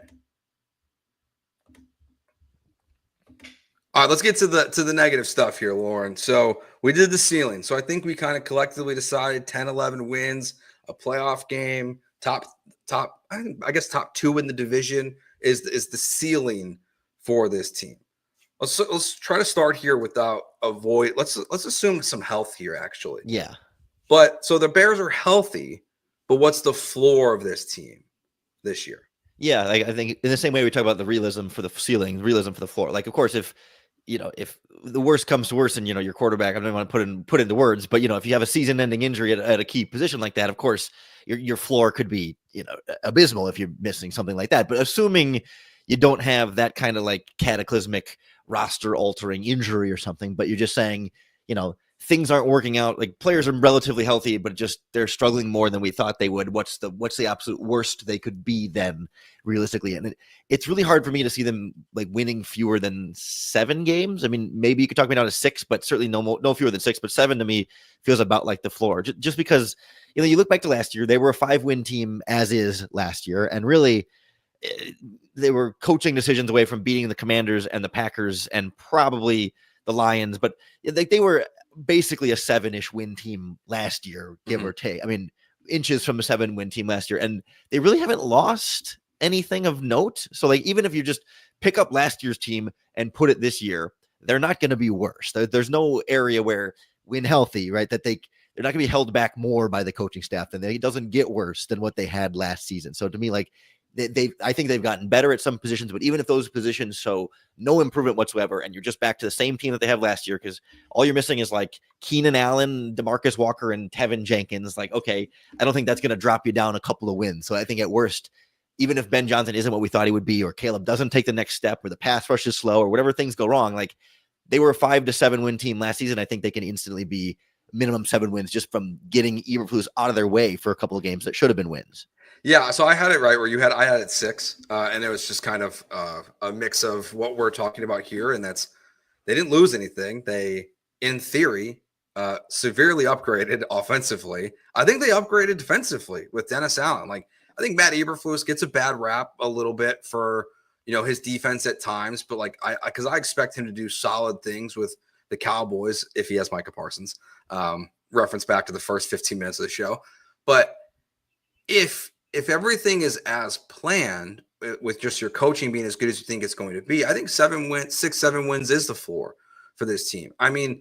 All right, let's get to the negative stuff here, Lauren. So we did the ceiling. So I think we kind of collectively decided 10, 11 wins, a playoff game, top, I guess top 2 in the division is the ceiling for this team. Let's try to start here without let's assume some health here, actually. Yeah. But so the Bears are healthy, but what's the floor of this team this year? Yeah, I think in the same way we talk about the realism for the ceiling, realism for the floor. Like, of course, if the worst comes to worst and, your quarterback, I don't want to put into words, but, if you have a season-ending injury at a key position like that, of course, your floor could be, abysmal if you're missing something like that. But assuming you don't have that kind of like cataclysmic roster-altering injury or something, but you're just saying, things aren't working out. Like, players are relatively healthy, but just they're struggling more than we thought they would. What's the absolute worst they could be then, realistically? And it's really hard for me to see them like winning fewer than 7 games. I mean, maybe you could talk me down to 6, but certainly no fewer than 6. But 7 to me feels about like the floor. Just because you look back to last year, they were a 5-win team as is last year, and really they were coaching decisions away from beating the Commanders and the Packers and probably the Lions, but they were basically a 7-ish win team last year, give or take. I mean, inches from a 7-win team last year, and they really haven't lost anything of note. So like, even if you just pick up last year's team and put it this year, they're not going to be worse. There's no area where when healthy, right, that they're not going to be held back more by the coaching staff, and it doesn't get worse than what they had last season. So to me, like, I think they've gotten better at some positions, but even if those positions show no improvement whatsoever, and you're just back to the same team that they have last year, because all you're missing is like Keenan Allen, DeMarcus Walker, and Tevin Jenkins. Like, okay, I don't think that's going to drop you down a couple of wins. So I think at worst, even if Ben Johnson isn't what we thought he would be, or Caleb doesn't take the next step, or the pass rush is slow, or whatever things go wrong, like they were a 5 to 7 win team last season. I think they can instantly be minimum 7 wins just from getting Eberflus out of their way for a couple of games that should have been wins. Yeah, so I had it right where I had it 6, and it was just kind of a mix of what we're talking about here, and that's they didn't lose anything. They, in theory, severely upgraded offensively. I think they upgraded defensively with Dennis Allen. Like, I think Matt Eberflus gets a bad rap a little bit for his defense at times, but like because I expect him to do solid things with the Cowboys if he has Micah Parsons. Reference back to the first 15 minutes of the show, but if everything is as planned, with just your coaching being as good as you think it's going to be, I think 7 wins is the floor for this team. I mean,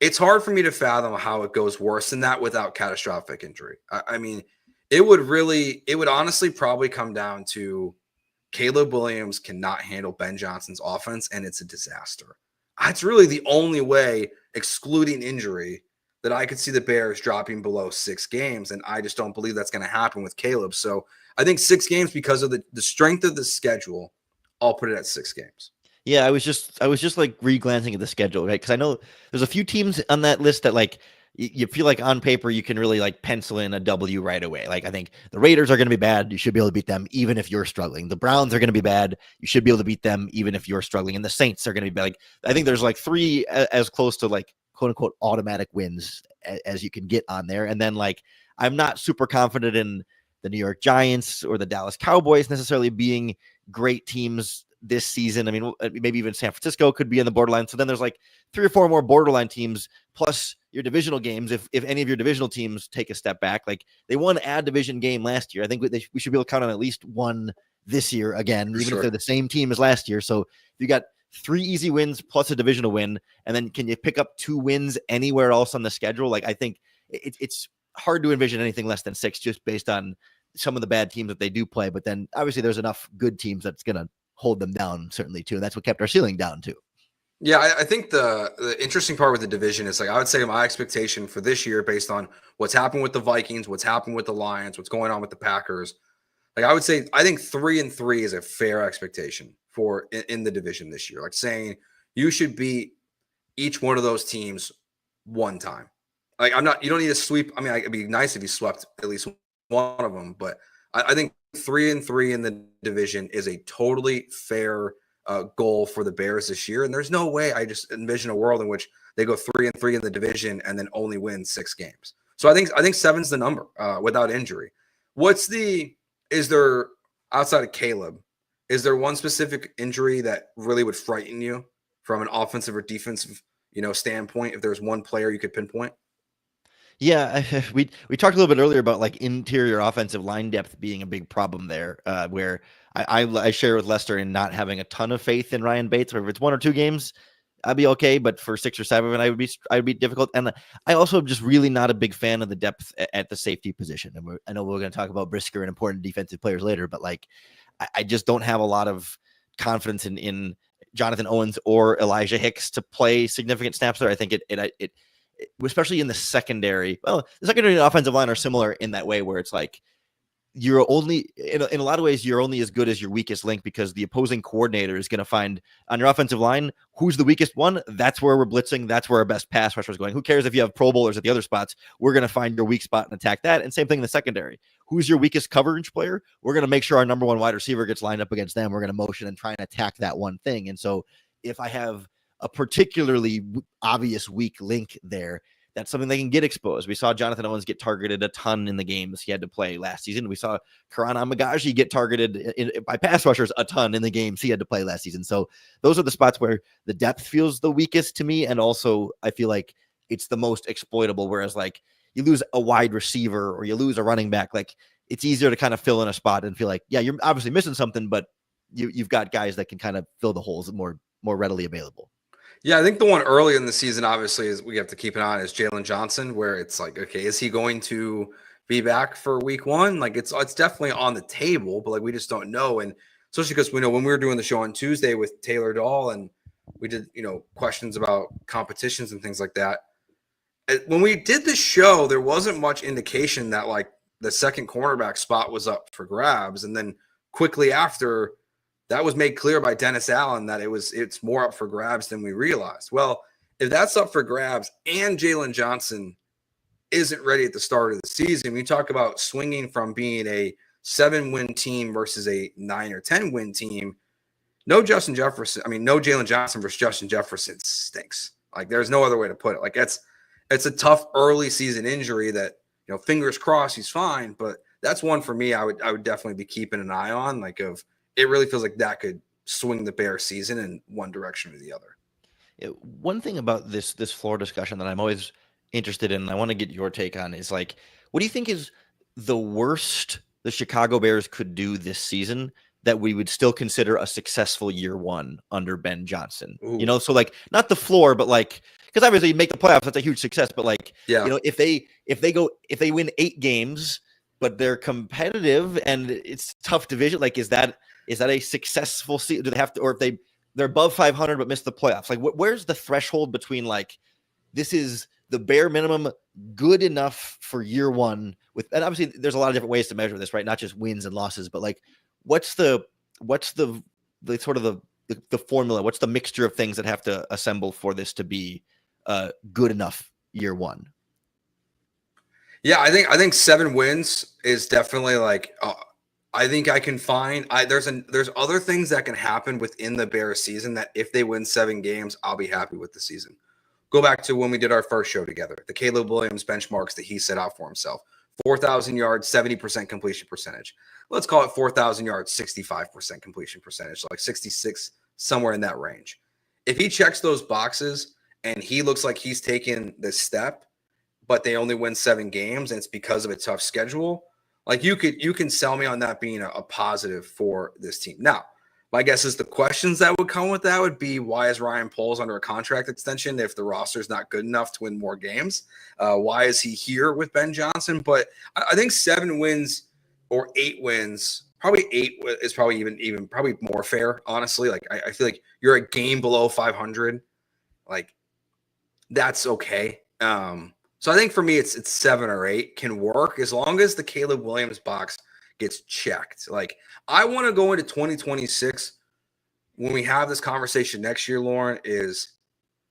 it's hard for me to fathom how it goes worse than that without catastrophic injury. I mean, it would honestly probably come down to Caleb Williams cannot handle Ben Johnson's offense, and it's a disaster. That's really the only way, excluding injury, that I could see the Bears dropping below 6 games, and I just don't believe that's going to happen with Caleb. So I think 6 games because of the strength of the schedule. I'll put it at 6 games. Yeah, I was just like re-glancing at the schedule, right? Because I know there's a few teams on that list that like you feel like on paper you can really like pencil in a W right away. Like, I think the Raiders are going to be bad. You should be able to beat them even if you're struggling. The Browns are going to be bad. You should be able to beat them even if you're struggling. And the Saints are going to be bad. Like, I think there's like 3 as close to like quote unquote automatic wins as you can get on there. And then like, I'm not super confident in the New York Giants or the Dallas Cowboys necessarily being great teams this season. I mean, maybe even San Francisco could be in the borderline. So then there's like 3 or 4 more borderline teams plus your divisional games. If any of your divisional teams take a step back, like they won a division game last year, I think we should be able to count on at least one this year again, even if they're the same team as last year. So you got 3 easy wins plus a divisional win, and then can you pick up 2 wins anywhere else on the schedule? Like I think it's hard to envision anything less than 6 just based on some of the bad teams that they do play. But then obviously there's enough good teams that's going to hold them down certainly too. And that's what kept our ceiling down too. Yeah, I think the interesting part with the division is like I would say my expectation for this year based on what's happened with the Vikings, what's happened with the Lions, what's going on with the Packers. Like I would say I think 3-3 is a fair expectation for in the division this year. Like saying you should beat each one of those teams one time. Like you don't need to sweep. I mean, it'd be nice if you swept at least one of them, but I think 3-3 in the division is a totally fair goal for the Bears this year. And there's no way I just envision a world in which they go 3-3 in the division and then only win 6 games. So I think 7's the number without injury. Is there outside of Caleb, is there one specific injury that really would frighten you from an offensive or defensive, standpoint? If there's one player you could pinpoint? Yeah, we talked a little bit earlier about like interior offensive line depth being a big problem there, where I share with Lester in not having a ton of faith in Ryan Bates. Or if it's 1 or 2 games, I'd be okay, but for 6 or 7, I'd be difficult. And I also am just really not a big fan of the depth at the safety position. And I know we're going to talk about Brisker and important defensive players later, but like I just don't have a lot of confidence in Jonathan Owens or Elijah Hicks to play significant snaps there. I think it especially in the secondary. Well, the secondary and offensive line are similar in that way, where it's like you're only in a lot of ways you're only as good as your weakest link, because the opposing coordinator is going to find on your offensive line who's the weakest one. That's where we're blitzing. That's where our best pass rusher is going. Who cares if you have Pro Bowlers at the other spots? We're going to find your weak spot and attack that. And same thing in the secondary. Who's your weakest coverage player? We're going to make sure our number 1 wide receiver gets lined up against them. We're going to motion and try and attack that one thing. And so if I have a particularly obvious weak link there, that's something they can get exposed. We saw Jonathan Owens get targeted a ton in the games he had to play last season. We saw Karan Amagaji get targeted by pass rushers a ton in the games he had to play last season. So those are the spots where the depth feels the weakest to me. And also I feel like it's the most exploitable. Whereas like you lose a wide receiver or you lose a running back, like it's easier to kind of fill in a spot and feel like, yeah, you're obviously missing something, but you've got guys that can kind of fill the holes more readily available. Yeah, I think the one early in the season, obviously, is we have to keep an eye on is Jalen Johnson, where it's like, okay, is he going to be back for week 1? Like it's definitely on the table, but like we just don't know. And especially because we know when we were doing the show on Tuesday with Taylor Dahl and we did, questions about competitions and things like that. When we did the show, there wasn't much indication that like the second cornerback spot was up for grabs. And then quickly after, that was made clear by Dennis Allen that it's more up for grabs than we realized. Well, if that's up for grabs and Jalen Johnson isn't ready at the start of the season, we talk about swinging from being a 7-win team versus a 9 or 10-win team. No Jalen Johnson versus Justin Jefferson stinks. Like there's no other way to put it. Like it's a tough early season injury that, fingers crossed he's fine. But that's one for me I would definitely be keeping an eye on. It really feels like that could swing the Bears season in one direction or the other. One thing about this floor discussion that I'm always interested in, and I want to get your take on, is like, what do you think is the worst the Chicago Bears could do this season that we would still consider a successful year 1 under Ben Johnson? Ooh. So like not the floor, but like, because obviously you make the playoffs, that's a huge success. But like, yeah. If they win 8 games, but they're competitive and it's tough division, like is that a successful season? Do they have to, or if they're above 500 but miss the playoffs? Like, where's the threshold between like this is the bare minimum good enough for year 1 and obviously there's a lot of different ways to measure this, right? Not just wins and losses, but like what's the sort of the formula? What's the mixture of things that have to assemble for this to be good enough year 1? Yeah, I think 7 wins is definitely like. I think I can find there's other things that can happen within the Bears season that if they win 7 games, I'll be happy with the season. Go back to when we did our first show together, the Caleb Williams benchmarks that he set out for himself. 4,000 yards, 70% completion percentage. Let's call it 4,000 yards, 65% completion percentage, like 66, somewhere in that range. If he checks those boxes and he looks like he's taken this step, but they only win 7 games and it's because of a tough schedule, like you can sell me on that being a positive for this team. Now, my guess is the questions that would come with that would be, why is Ryan Poles under a contract extension if the roster is not good enough to win more games? Why is he here with Ben Johnson? But I think 7 wins or 8 wins, probably 8 is probably even probably more fair, honestly. Like I feel like you're a game below 500. Like that's okay. So I think for me, it's 7 or 8 can work as long as the Caleb Williams box gets checked. Like I want to go into 2026 when we have this conversation next year, Lauren, is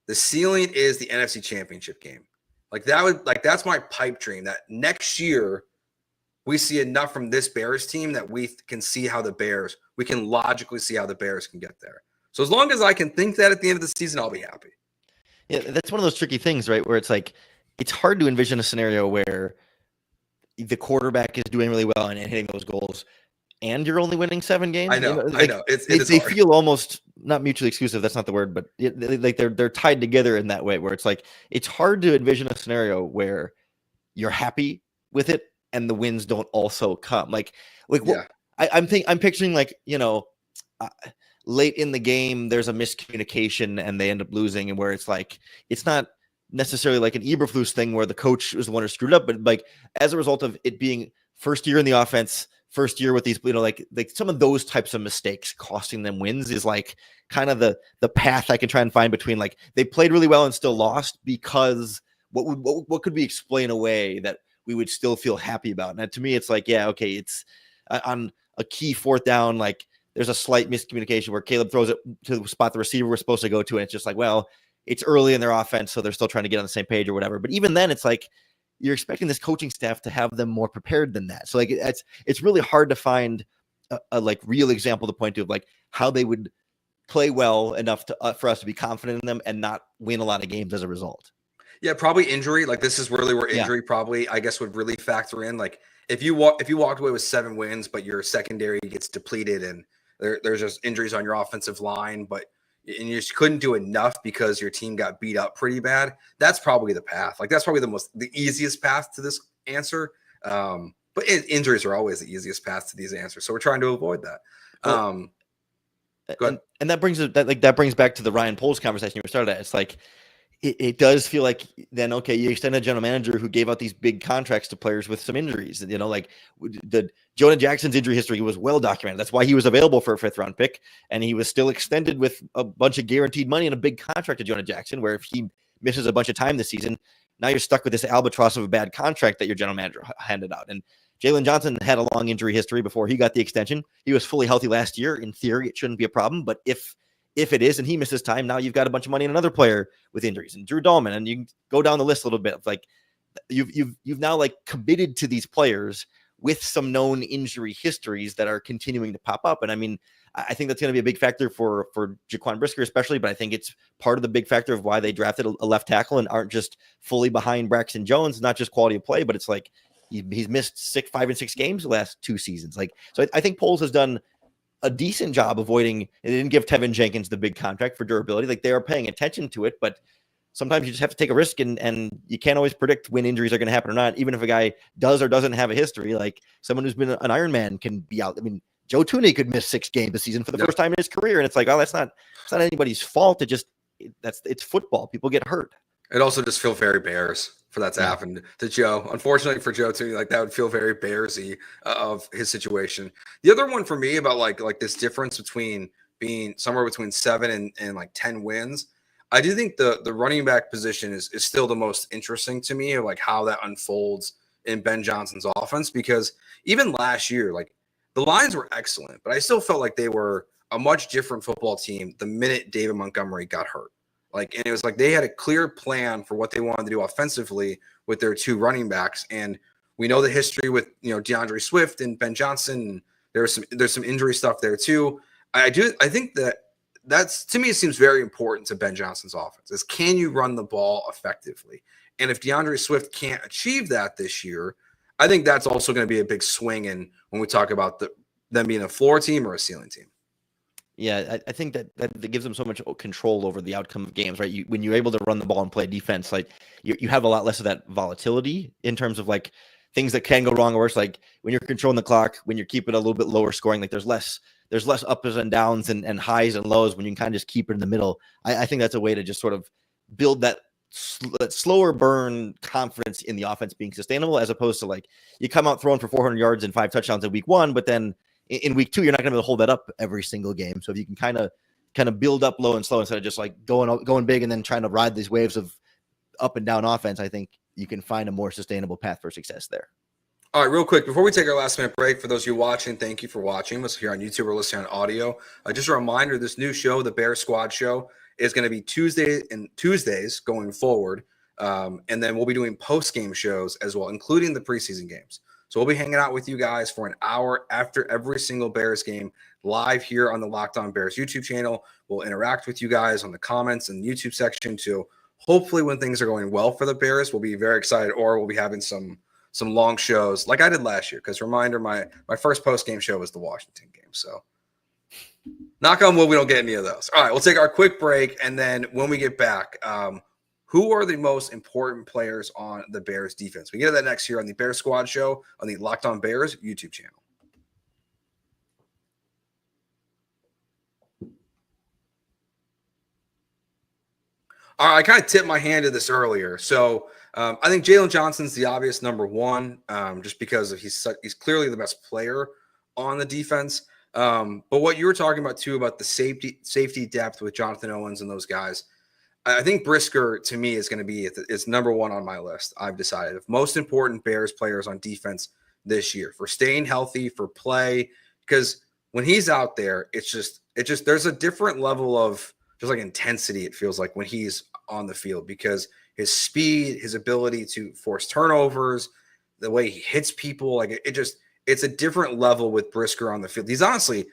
the ceiling is the NFC Championship game. That's my pipe dream that next year we see enough from this Bears team that we can see how we can logically see how the Bears can get there. So as long as I can think that at the end of the season, I'll be happy. Yeah, that's one of those tricky things, right? Where it's like, it's hard to envision a scenario where the quarterback is doing really well and hitting those goals, and you're only winning 7 games. I know. Like, I know. They feel almost not mutually exclusive. That's not the word, but they're tied together in that way. Where it's like, it's hard to envision a scenario where you're happy with it and the wins don't also come. Yeah. I'm picturing late in the game, there's a miscommunication and they end up losing, and where it's like, it's not necessarily like an Eberflus thing where the coach was the one who screwed up, but like as a result of it being first year in the offense, first year with these, like some of those types of mistakes costing them wins is like kind of the path I can try and find between like they played really well and still lost, because what could we explain away that we would still feel happy about? And to me, it's like, yeah, okay, it's on a key 4th down, like there's a slight miscommunication where Caleb throws it to the spot the receiver was supposed to go to, and it's just like, well, it's early in their offense, so they're still trying to get on the same page or whatever. But even then, it's like you're expecting this coaching staff to have them more prepared than that. So like it's really hard to find a like real example to point to of like how they would play well enough to for us to be confident in them and not win a lot of games as a result. Yeah, probably injury. Like this is really where injury probably, I guess, would really factor in. Like if you walked away with 7 wins, but your secondary gets depleted and there's just injuries on your offensive line, and you just couldn't do enough because your team got beat up pretty bad, that's probably the path. Like that's probably the easiest path to this answer. But injuries are always the easiest path to these answers, so we're trying to avoid that. Go ahead. And that brings back to the Ryan Poles conversation we started at. It's like it does feel like then, okay, you extend a general manager who gave out these big contracts to players with some injuries. Like the Jonah Jackson's injury history was well documented. That's why he was available for a 5th round pick. And he was still extended with a bunch of guaranteed money and a big contract to Jonah Jackson, where if he misses a bunch of time this season, now you're stuck with this albatross of a bad contract that your general manager handed out. And Jalen Johnson had a long injury history before he got the extension. He was fully healthy last year. In theory, it shouldn't be a problem. But if it is and he misses time, now you've got a bunch of money in another player with injuries, and Drew Dahlman, and you can go down the list a little bit of like you've now like committed to these players with some known injury histories that are continuing to pop up. And I mean, I think that's going to be a big factor for Jaquan Brisker especially, but I think it's part of the big factor of why they drafted a left tackle and aren't just fully behind Braxton Jones, not just quality of play, but it's like he's missed 5 and 6 games the last 2 seasons. Like, so I think Poles has done a decent job avoiding, they didn't give Tevin Jenkins the big contract for durability. Like they are paying attention to it, but sometimes you just have to take a risk, and you can't always predict when injuries are going to happen or not. Even if a guy does or doesn't have a history, like someone who's been an Iron Man can be out. I mean, Joe Tooney could miss 6 games this season for the first time in his career. And it's like, oh, it's not anybody's fault. It's football. People get hurt. It also just feels very Bears for that to happen to Joe. Unfortunately for Joe too, like that would feel very Bearsy of his situation. The other one for me about like this difference between being somewhere between 7 and like 10 wins, I do think the running back position is still the most interesting to me of like how that unfolds in Ben Johnson's offense, because even last year, like the lines were excellent, but I still felt like they were a much different football team the minute David Montgomery got hurt. Like, and it was like they had a clear plan for what they wanted to do offensively with their 2 running backs. And we know the history with, DeAndre Swift and Ben Johnson. There's some injury stuff there too. I think that's, to me, it seems very important to Ben Johnson's offense is, can you run the ball effectively? And if DeAndre Swift can't achieve that this year, I think that's also going to be a big swing in when we talk about them being a floor team or a ceiling team. Yeah, I think that gives them so much control over the outcome of games, right? When you're able to run the ball and play defense, like you have a lot less of that volatility in terms of like things that can go wrong or worse. Like when you're controlling the clock, when you're keeping it a little bit lower scoring, like there's less ups and downs and highs and lows when you can kind of just keep it in the middle. I think that's a way to just sort of build that slower burn confidence in the offense being sustainable, as opposed to like you come out throwing for 400 yards and 5 touchdowns in week 1, but then in week 2, you're not going to be able to hold that up every single game. So if you can kind of build up low and slow instead of just like going big and then trying to ride these waves of up and down offense, I think you can find a more sustainable path for success there. All right, real quick, before we take our last minute break, for those of you watching, thank you for watching us here on YouTube or listening on audio. Just a reminder, this new show, the Bear Squad Show, is going to be Tuesdays going forward. And then we'll be doing post-game shows as well, including the preseason games. So we'll be hanging out with you guys for an hour after every single Bears game live here on the Locked On Bears YouTube channel. We'll interact with you guys on the comments and YouTube section too. Hopefully when things are going well for the Bears, we'll be very excited, or we'll be having some long shows like I did last year. Because reminder, my first post-game show was the Washington game. So knock on wood, we don't get any of those. All right, we'll take our quick break. And then when we get back, who are the most important players on the Bears defense? We get to that next year on the Bear Squad Show on the Locked On Bears YouTube channel. All right, I kind of tipped my hand to this earlier. So I think Jalen Johnson's the obvious number one, just because he's clearly the best player on the defense. But what you were talking about too, about the safety depth with Jonathan Owens and those guys, I think Brisker, to me, is going to be is number one on my list. I've decided of most important Bears players on defense this year for staying healthy, for play, because when he's out there, it just there's a different level of just like intensity. It feels like when he's on the field, because his speed, his ability to force turnovers, the way he hits people, like it's a different level with Brisker on the field. He's honestly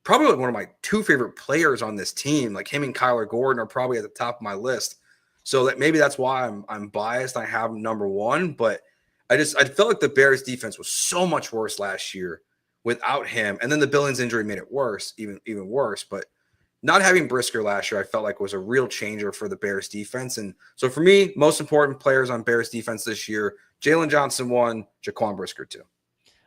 probably like one of my 2 favorite players on this team. Like him and Kyler Gordon are probably at the top of my list. So that maybe that's why I'm biased. I have him number 1, but I felt like the Bears defense was so much worse last year without him. And then the Billings injury made it worse, even worse. But not having Brisker last year, I felt like was a real changer for the Bears defense. And so for me, most important players on Bears defense this year, Jalen Johnson 1, Jaquan Brisker 2.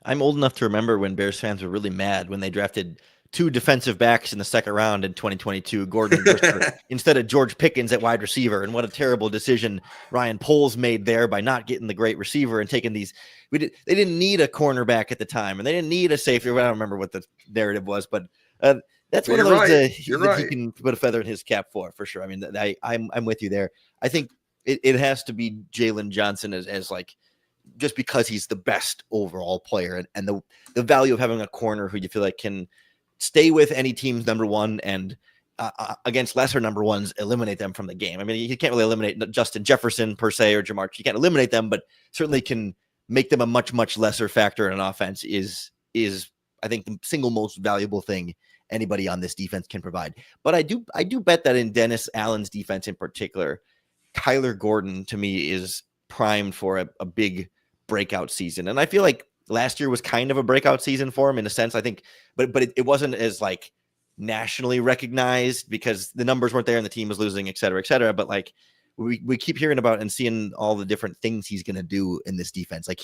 I'm old enough to remember when Bears fans were really mad when they drafted 2 defensive backs in the second round in 2022, Gordon and Brisker, instead of George Pickens at wide receiver. And what a terrible decision Ryan Poles made there by not getting the great receiver and taking these. They didn't need a cornerback at the time, and they didn't need a safety. I don't remember what the narrative was, but that's one of those that he can put a feather in his cap for sure. I mean, I'm with you there. I think it has to be Jalen Johnson as like, just because he's the best overall player, and the value of having a corner who you feel like can stay with any team's number 1 and against lesser number 1s, eliminate them from the game. I mean, you can't really eliminate Justin Jefferson per se or Jamar. You can't eliminate them, but certainly can make them a much, much lesser factor in an offense is I think the single most valuable thing anybody on this defense can provide. But I do bet that in Dennis Allen's defense in particular, Kyler Gordon to me is primed for a big breakout season. And I feel like last year was kind of a breakout season for him in a sense, I think, but it wasn't as like nationally recognized because the numbers weren't there and the team was losing, et cetera, et cetera. But like we keep hearing about and seeing all the different things he's going to do in this defense. Like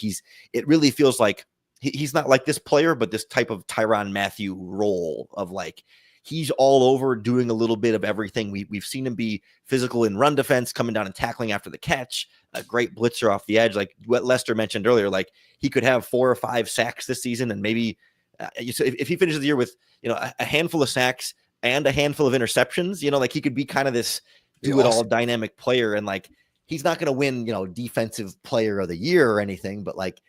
it really feels like he's not like this player, but this type of Tyrann Mathieu role of like, he's all over doing a little bit of everything. We've seen him be physical in run defense, coming down and tackling after the catch, a great blitzer off the edge. Like what Lester mentioned earlier, like he could have 4 or 5 sacks this season. And maybe if he finishes the year with, a handful of sacks and a handful of interceptions, like he could be kind of this do-it-all dynamic player. And like, he's not going to win, defensive player of the year or anything, but like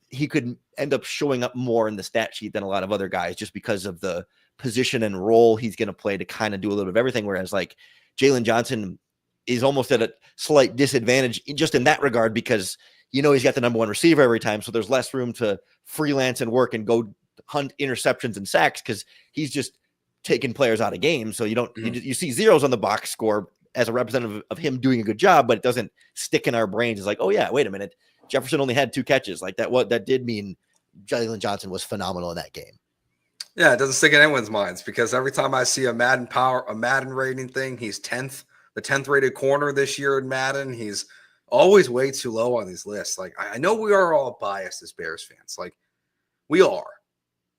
he could end up showing up more in the stat sheet than a lot of other guys just because of the position and role he's going to play to kind of do a little bit of everything. Whereas like Jalen Johnson is almost at a slight disadvantage just in that regard, because, he's got the number 1 receiver every time. So there's less room to freelance and work and go hunt interceptions and sacks, because he's just taking players out of games. So you see zeros on the box score as a representative of him doing a good job, but it doesn't stick in our brains. It's like, oh yeah, wait a minute. Jefferson only had 2 catches. Like that did mean Jalen Johnson was phenomenal in that game. Yeah, it doesn't stick in anyone's minds because every time I see a Madden rating thing, he's 10th, the 10th rated corner this year in Madden. He's always way too low on these lists. Like, I know we are all biased as Bears fans. Like, we are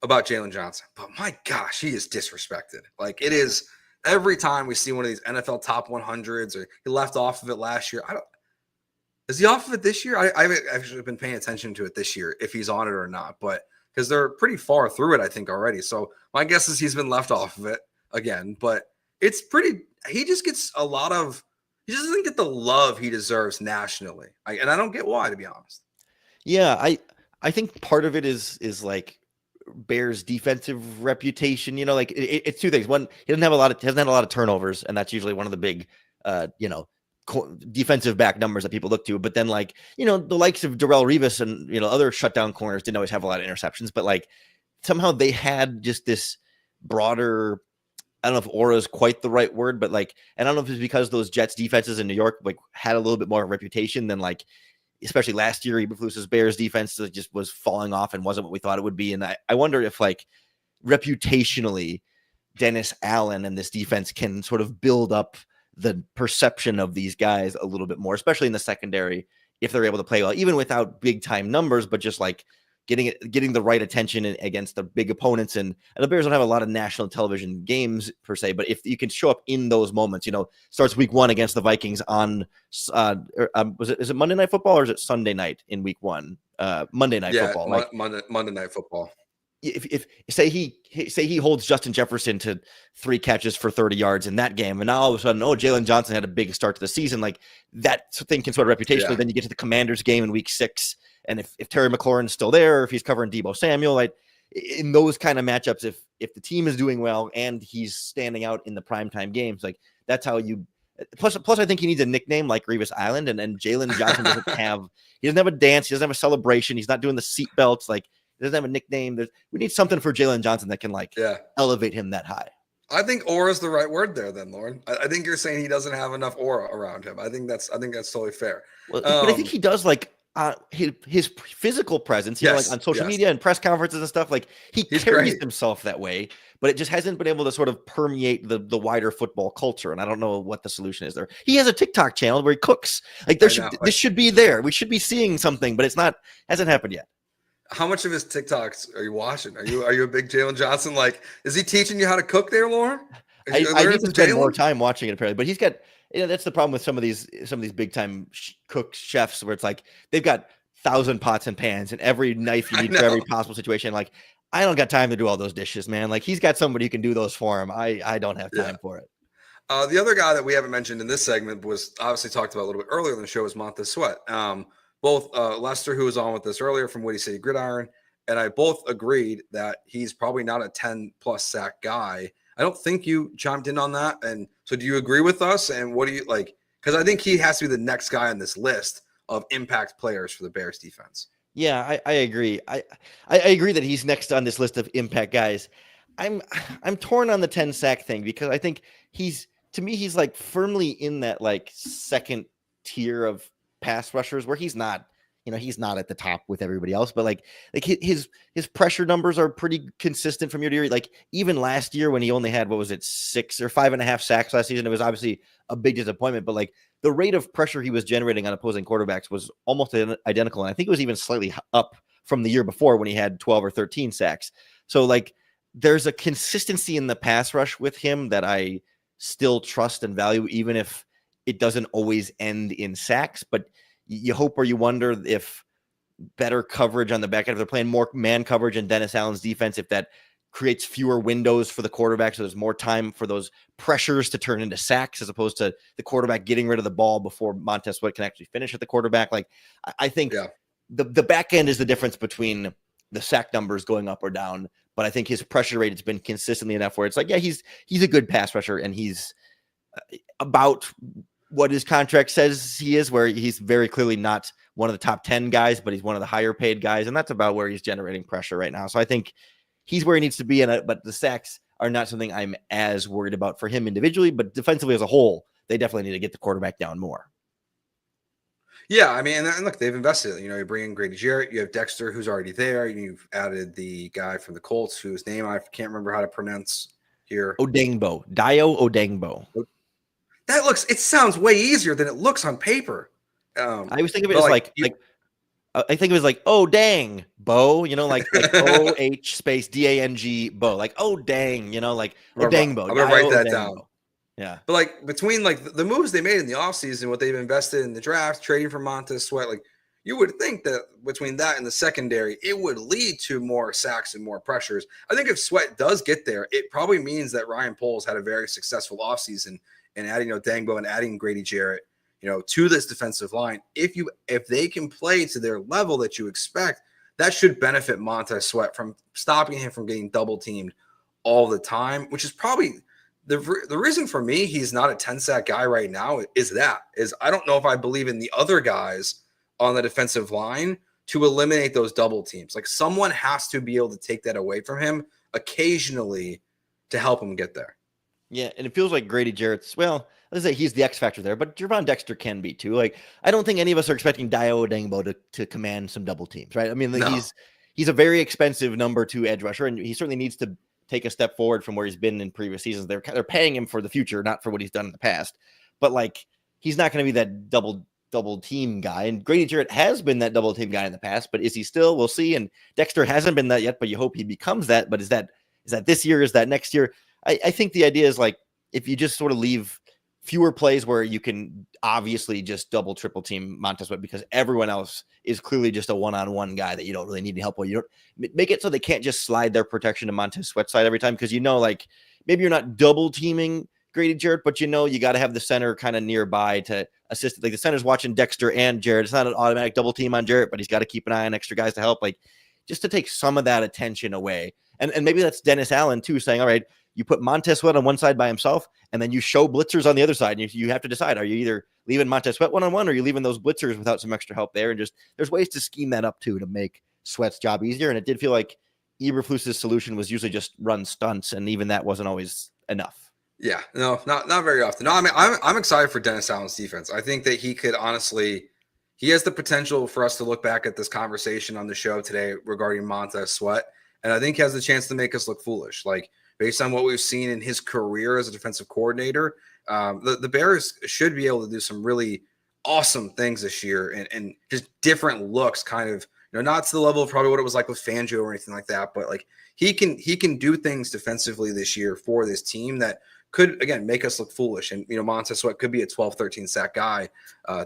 about Jalen Johnson, but my gosh, he is disrespected. Like, it is every time we see one of these NFL top 100s, or he left off of it last year. Is he off of it this year? I've actually been paying attention to it this year, if he's on it or not, but because they're pretty far through it, I think, already. So my guess is he's been left off of it again, but it's pretty, he just gets he doesn't get the love he deserves nationally. And I don't get why, to be honest. Yeah, I think part of it is like Bears defensive reputation. Like it's 2 things. One, he hasn't had a lot of turnovers, and that's usually one of the big, defensive back numbers that people look to. But then, like, the likes of Darrelle Revis and other shutdown corners didn't always have a lot of interceptions, but like somehow they had just this broader, I don't know if aura is quite the right word, but like, and I don't know if it's because those Jets defenses in New York like had a little bit more reputation than, like, especially last year, Eberflus's Bears defense just was falling off and wasn't what we thought it would be. And I wonder if, like, reputationally, Dennis Allen and this defense can sort of build up the perception of these guys a little bit more, especially in the secondary, if they're able to play well, even without big time numbers, but just like getting the right attention against the big opponents. And the Bears don't have a lot of national television games per se, but if you can show up in those moments, starts week 1 against the Vikings on, is it Monday Night Football or is it Sunday night in week 1? Monday Night Football. Monday Night Football. If say he holds Justin Jefferson to 3 catches for 30 yards in that game, and now all of a sudden, Jalen Johnson had a big start to the season, like that thing can sort of reputationally. Yeah. Then you get to the Commanders game in week 6, and if Terry McLaurin's still there, or if he's covering Deebo Samuel, like in those kind of matchups, if the team is doing well and he's standing out in the primetime games, like that's how you. Plus, I think he needs a nickname like Revis Island, and Jalen Johnson doesn't have a dance, he doesn't have a celebration, he's not doing the seat belts, like. Doesn't have a nickname. We need something for Jalen Johnson that can elevate him that high. I think aura is the right word there, then, Lauren. I think you're saying he doesn't have enough aura around him. I think that's totally fair. Well, but I think he does, like his physical presence. Like on social media and press conferences and stuff. Like he's carries himself that way, but it just hasn't been able to sort of permeate the wider football culture. And I don't know what the solution is there. He has a TikTok channel where he cooks. Like this should be there. We should be seeing something, but hasn't happened yet. How much of his TikToks are you watching? Are you a big Jalen Johnson? Like, is he teaching you how to cook there, Lauren? I need to spend more time watching it apparently, but he's got, that's the problem with some of these big time cook chefs where it's like, they've got 1,000 pots and pans and every knife you need for every possible situation. Like, I don't got time to do all those dishes, man. Like he's got somebody who can do those for him. I don't have time for it. The other guy that we haven't mentioned in this segment was obviously talked about a little bit earlier in the show is Montez Sweat. Both Lester, who was on with us earlier from Woody City Gridiron, and I both agreed that he's probably not a 10-plus sack guy. I don't think you chimed in on that. And so do you agree with us? And what do you like? Because I think he has to be the next guy on this list of impact players for the Bears defense. Yeah, I agree. I agree that he's next on this list of impact guys. I'm torn on the 10 sack thing because I think he's like firmly in that like second tier of pass rushers where he's not at the top with everybody else, but like his pressure numbers are pretty consistent from year to year. Like even last year when he only had, 6 or 5.5 sacks last season, it was obviously a big disappointment, but like the rate of pressure he was generating on opposing quarterbacks was almost identical. And I think it was even slightly up from the year before when he had 12 or 13 sacks. So like there's a consistency in the pass rush with him that I still trust and value, even if it doesn't always end in sacks, but you hope or you wonder if better coverage on the back end, if they're playing more man coverage in Dennis Allen's defense, if that creates fewer windows for the quarterback. So there's more time for those pressures to turn into sacks as opposed to the quarterback getting rid of the ball before Montez Sweat can actually finish at the quarterback. Like I think the back end is the difference between the sack numbers going up or down, but I think his pressure rate has been consistently enough where it's like, he's a good pass rusher and he's about what his contract says he is, where he's very clearly not one of the top 10 guys, but he's one of the higher paid guys. And that's about where he's generating pressure right now. So I think he's where he needs to be. But the sacks are not something I'm as worried about for him individually, but defensively as a whole, they definitely need to get the quarterback down more. Yeah, I mean, and look, they've invested. You know, you bring in Grady Jarrett, you have Dexter, who's already there. You've added the guy from the Colts, whose name I can't remember how to pronounce here. Odengbo, Dio Odengbo. It sounds way easier than it looks on paper. I always think of it as like I think it was like, oh dang, Bo, you know, like OH space DANG Bo, like oh dang, you know, like Odengbo. I'm gonna write that down. Yeah. But like between like the moves they made in the offseason, what they've invested in the draft, trading for Montez Sweat, like you would think that between that and the secondary, it would lead to more sacks and more pressures. I think if Sweat does get there, it probably means that Ryan Poles had a very successful offseason in adding Odengbo and adding Grady Jarrett, you know, to this defensive line. If they can play to their level that you expect, that should benefit Montez Sweat from stopping him from getting double teamed all the time, which is probably the reason for me he's not a 10-sack guy right now is I don't know if I believe in the other guys on the defensive line to eliminate those double teams. Like someone has to be able to take that away from him occasionally to help him get there. Yeah, and it feels like Grady Jarrett's, well, let's say he's the X factor there, but Javon Dexter can be too. Like, I don't think any of us are expecting Dio Odengbo to command some double teams, right? I mean, No. he's a very expensive number 2 edge rusher, and he certainly needs to take a step forward from where he's been in previous seasons. They're paying him for the future, not for what he's done in the past. But like, he's not going to be that double team guy. And Grady Jarrett has been that double team guy in the past, but is he still? We'll see. And Dexter hasn't been that yet, but you hope he becomes that. But is that this year? Is that next year? I think the idea is like, if you just sort of leave fewer plays where you can obviously just double, triple team Montez Sweat because everyone else is clearly just a one-on-one guy that you don't really need any help with. You don't make it so they can't just slide their protection to Montez Sweat side every time. Cause you know, like maybe you're not double teaming Grady Jarrett, but you know, you got to have the center kind of nearby to assist. Like the center's watching Dexter and Jarrett. It's not an automatic double team on Jarrett, but he's got to keep an eye on extra guys to help, like just to take some of that attention away. And maybe that's Dennis Allen too, saying, all right, you put Montez Sweat on one side by himself, and then you show blitzers on the other side. And you have to decide, are you either leaving Montez Sweat one-on-one, or are you leaving those blitzers without some extra help there? And just there's ways to scheme that up too to make Sweat's job easier. And it did feel like Eberflus's solution was usually just run stunts, and even that wasn't always enough. Yeah, no, not very often. No, I mean, I'm excited for Dennis Allen's defense. I think that he could honestly, he has the potential for us to look back at this conversation on the show today regarding Montez Sweat, and I think he has the chance to make us look foolish. Like, based on what we've seen in his career as a defensive coordinator, the Bears should be able to do some really awesome things this year and just different looks, kind of, you know, not to the level of probably what it was like with Fangio or anything like that, but like he can do things defensively this year for this team that could, again, make us look foolish. And, you know, Montez Sweat could be a 12, 13 sack guy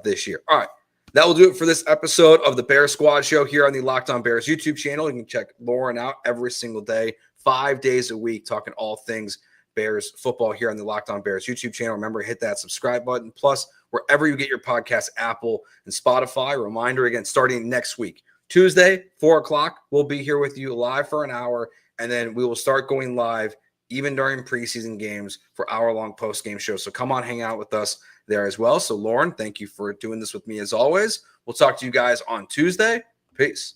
this year. All right. That will do it for this episode of the Bear Squad Show here on the Locked On Bears YouTube channel. You can check Lauren out every single day, 5 days a week, talking all things Bears football here on the Locked On Bears YouTube channel. Remember, hit that subscribe button. Plus, wherever you get your podcast, Apple and Spotify. Reminder again, starting next week, Tuesday, 4 o'clock, we'll be here with you live for an hour, and then we will start going live even during preseason games for hour-long post-game shows. So come on, hang out with us there as well. So, Lauren, thank you for doing this with me as always. We'll talk to you guys on Tuesday. Peace.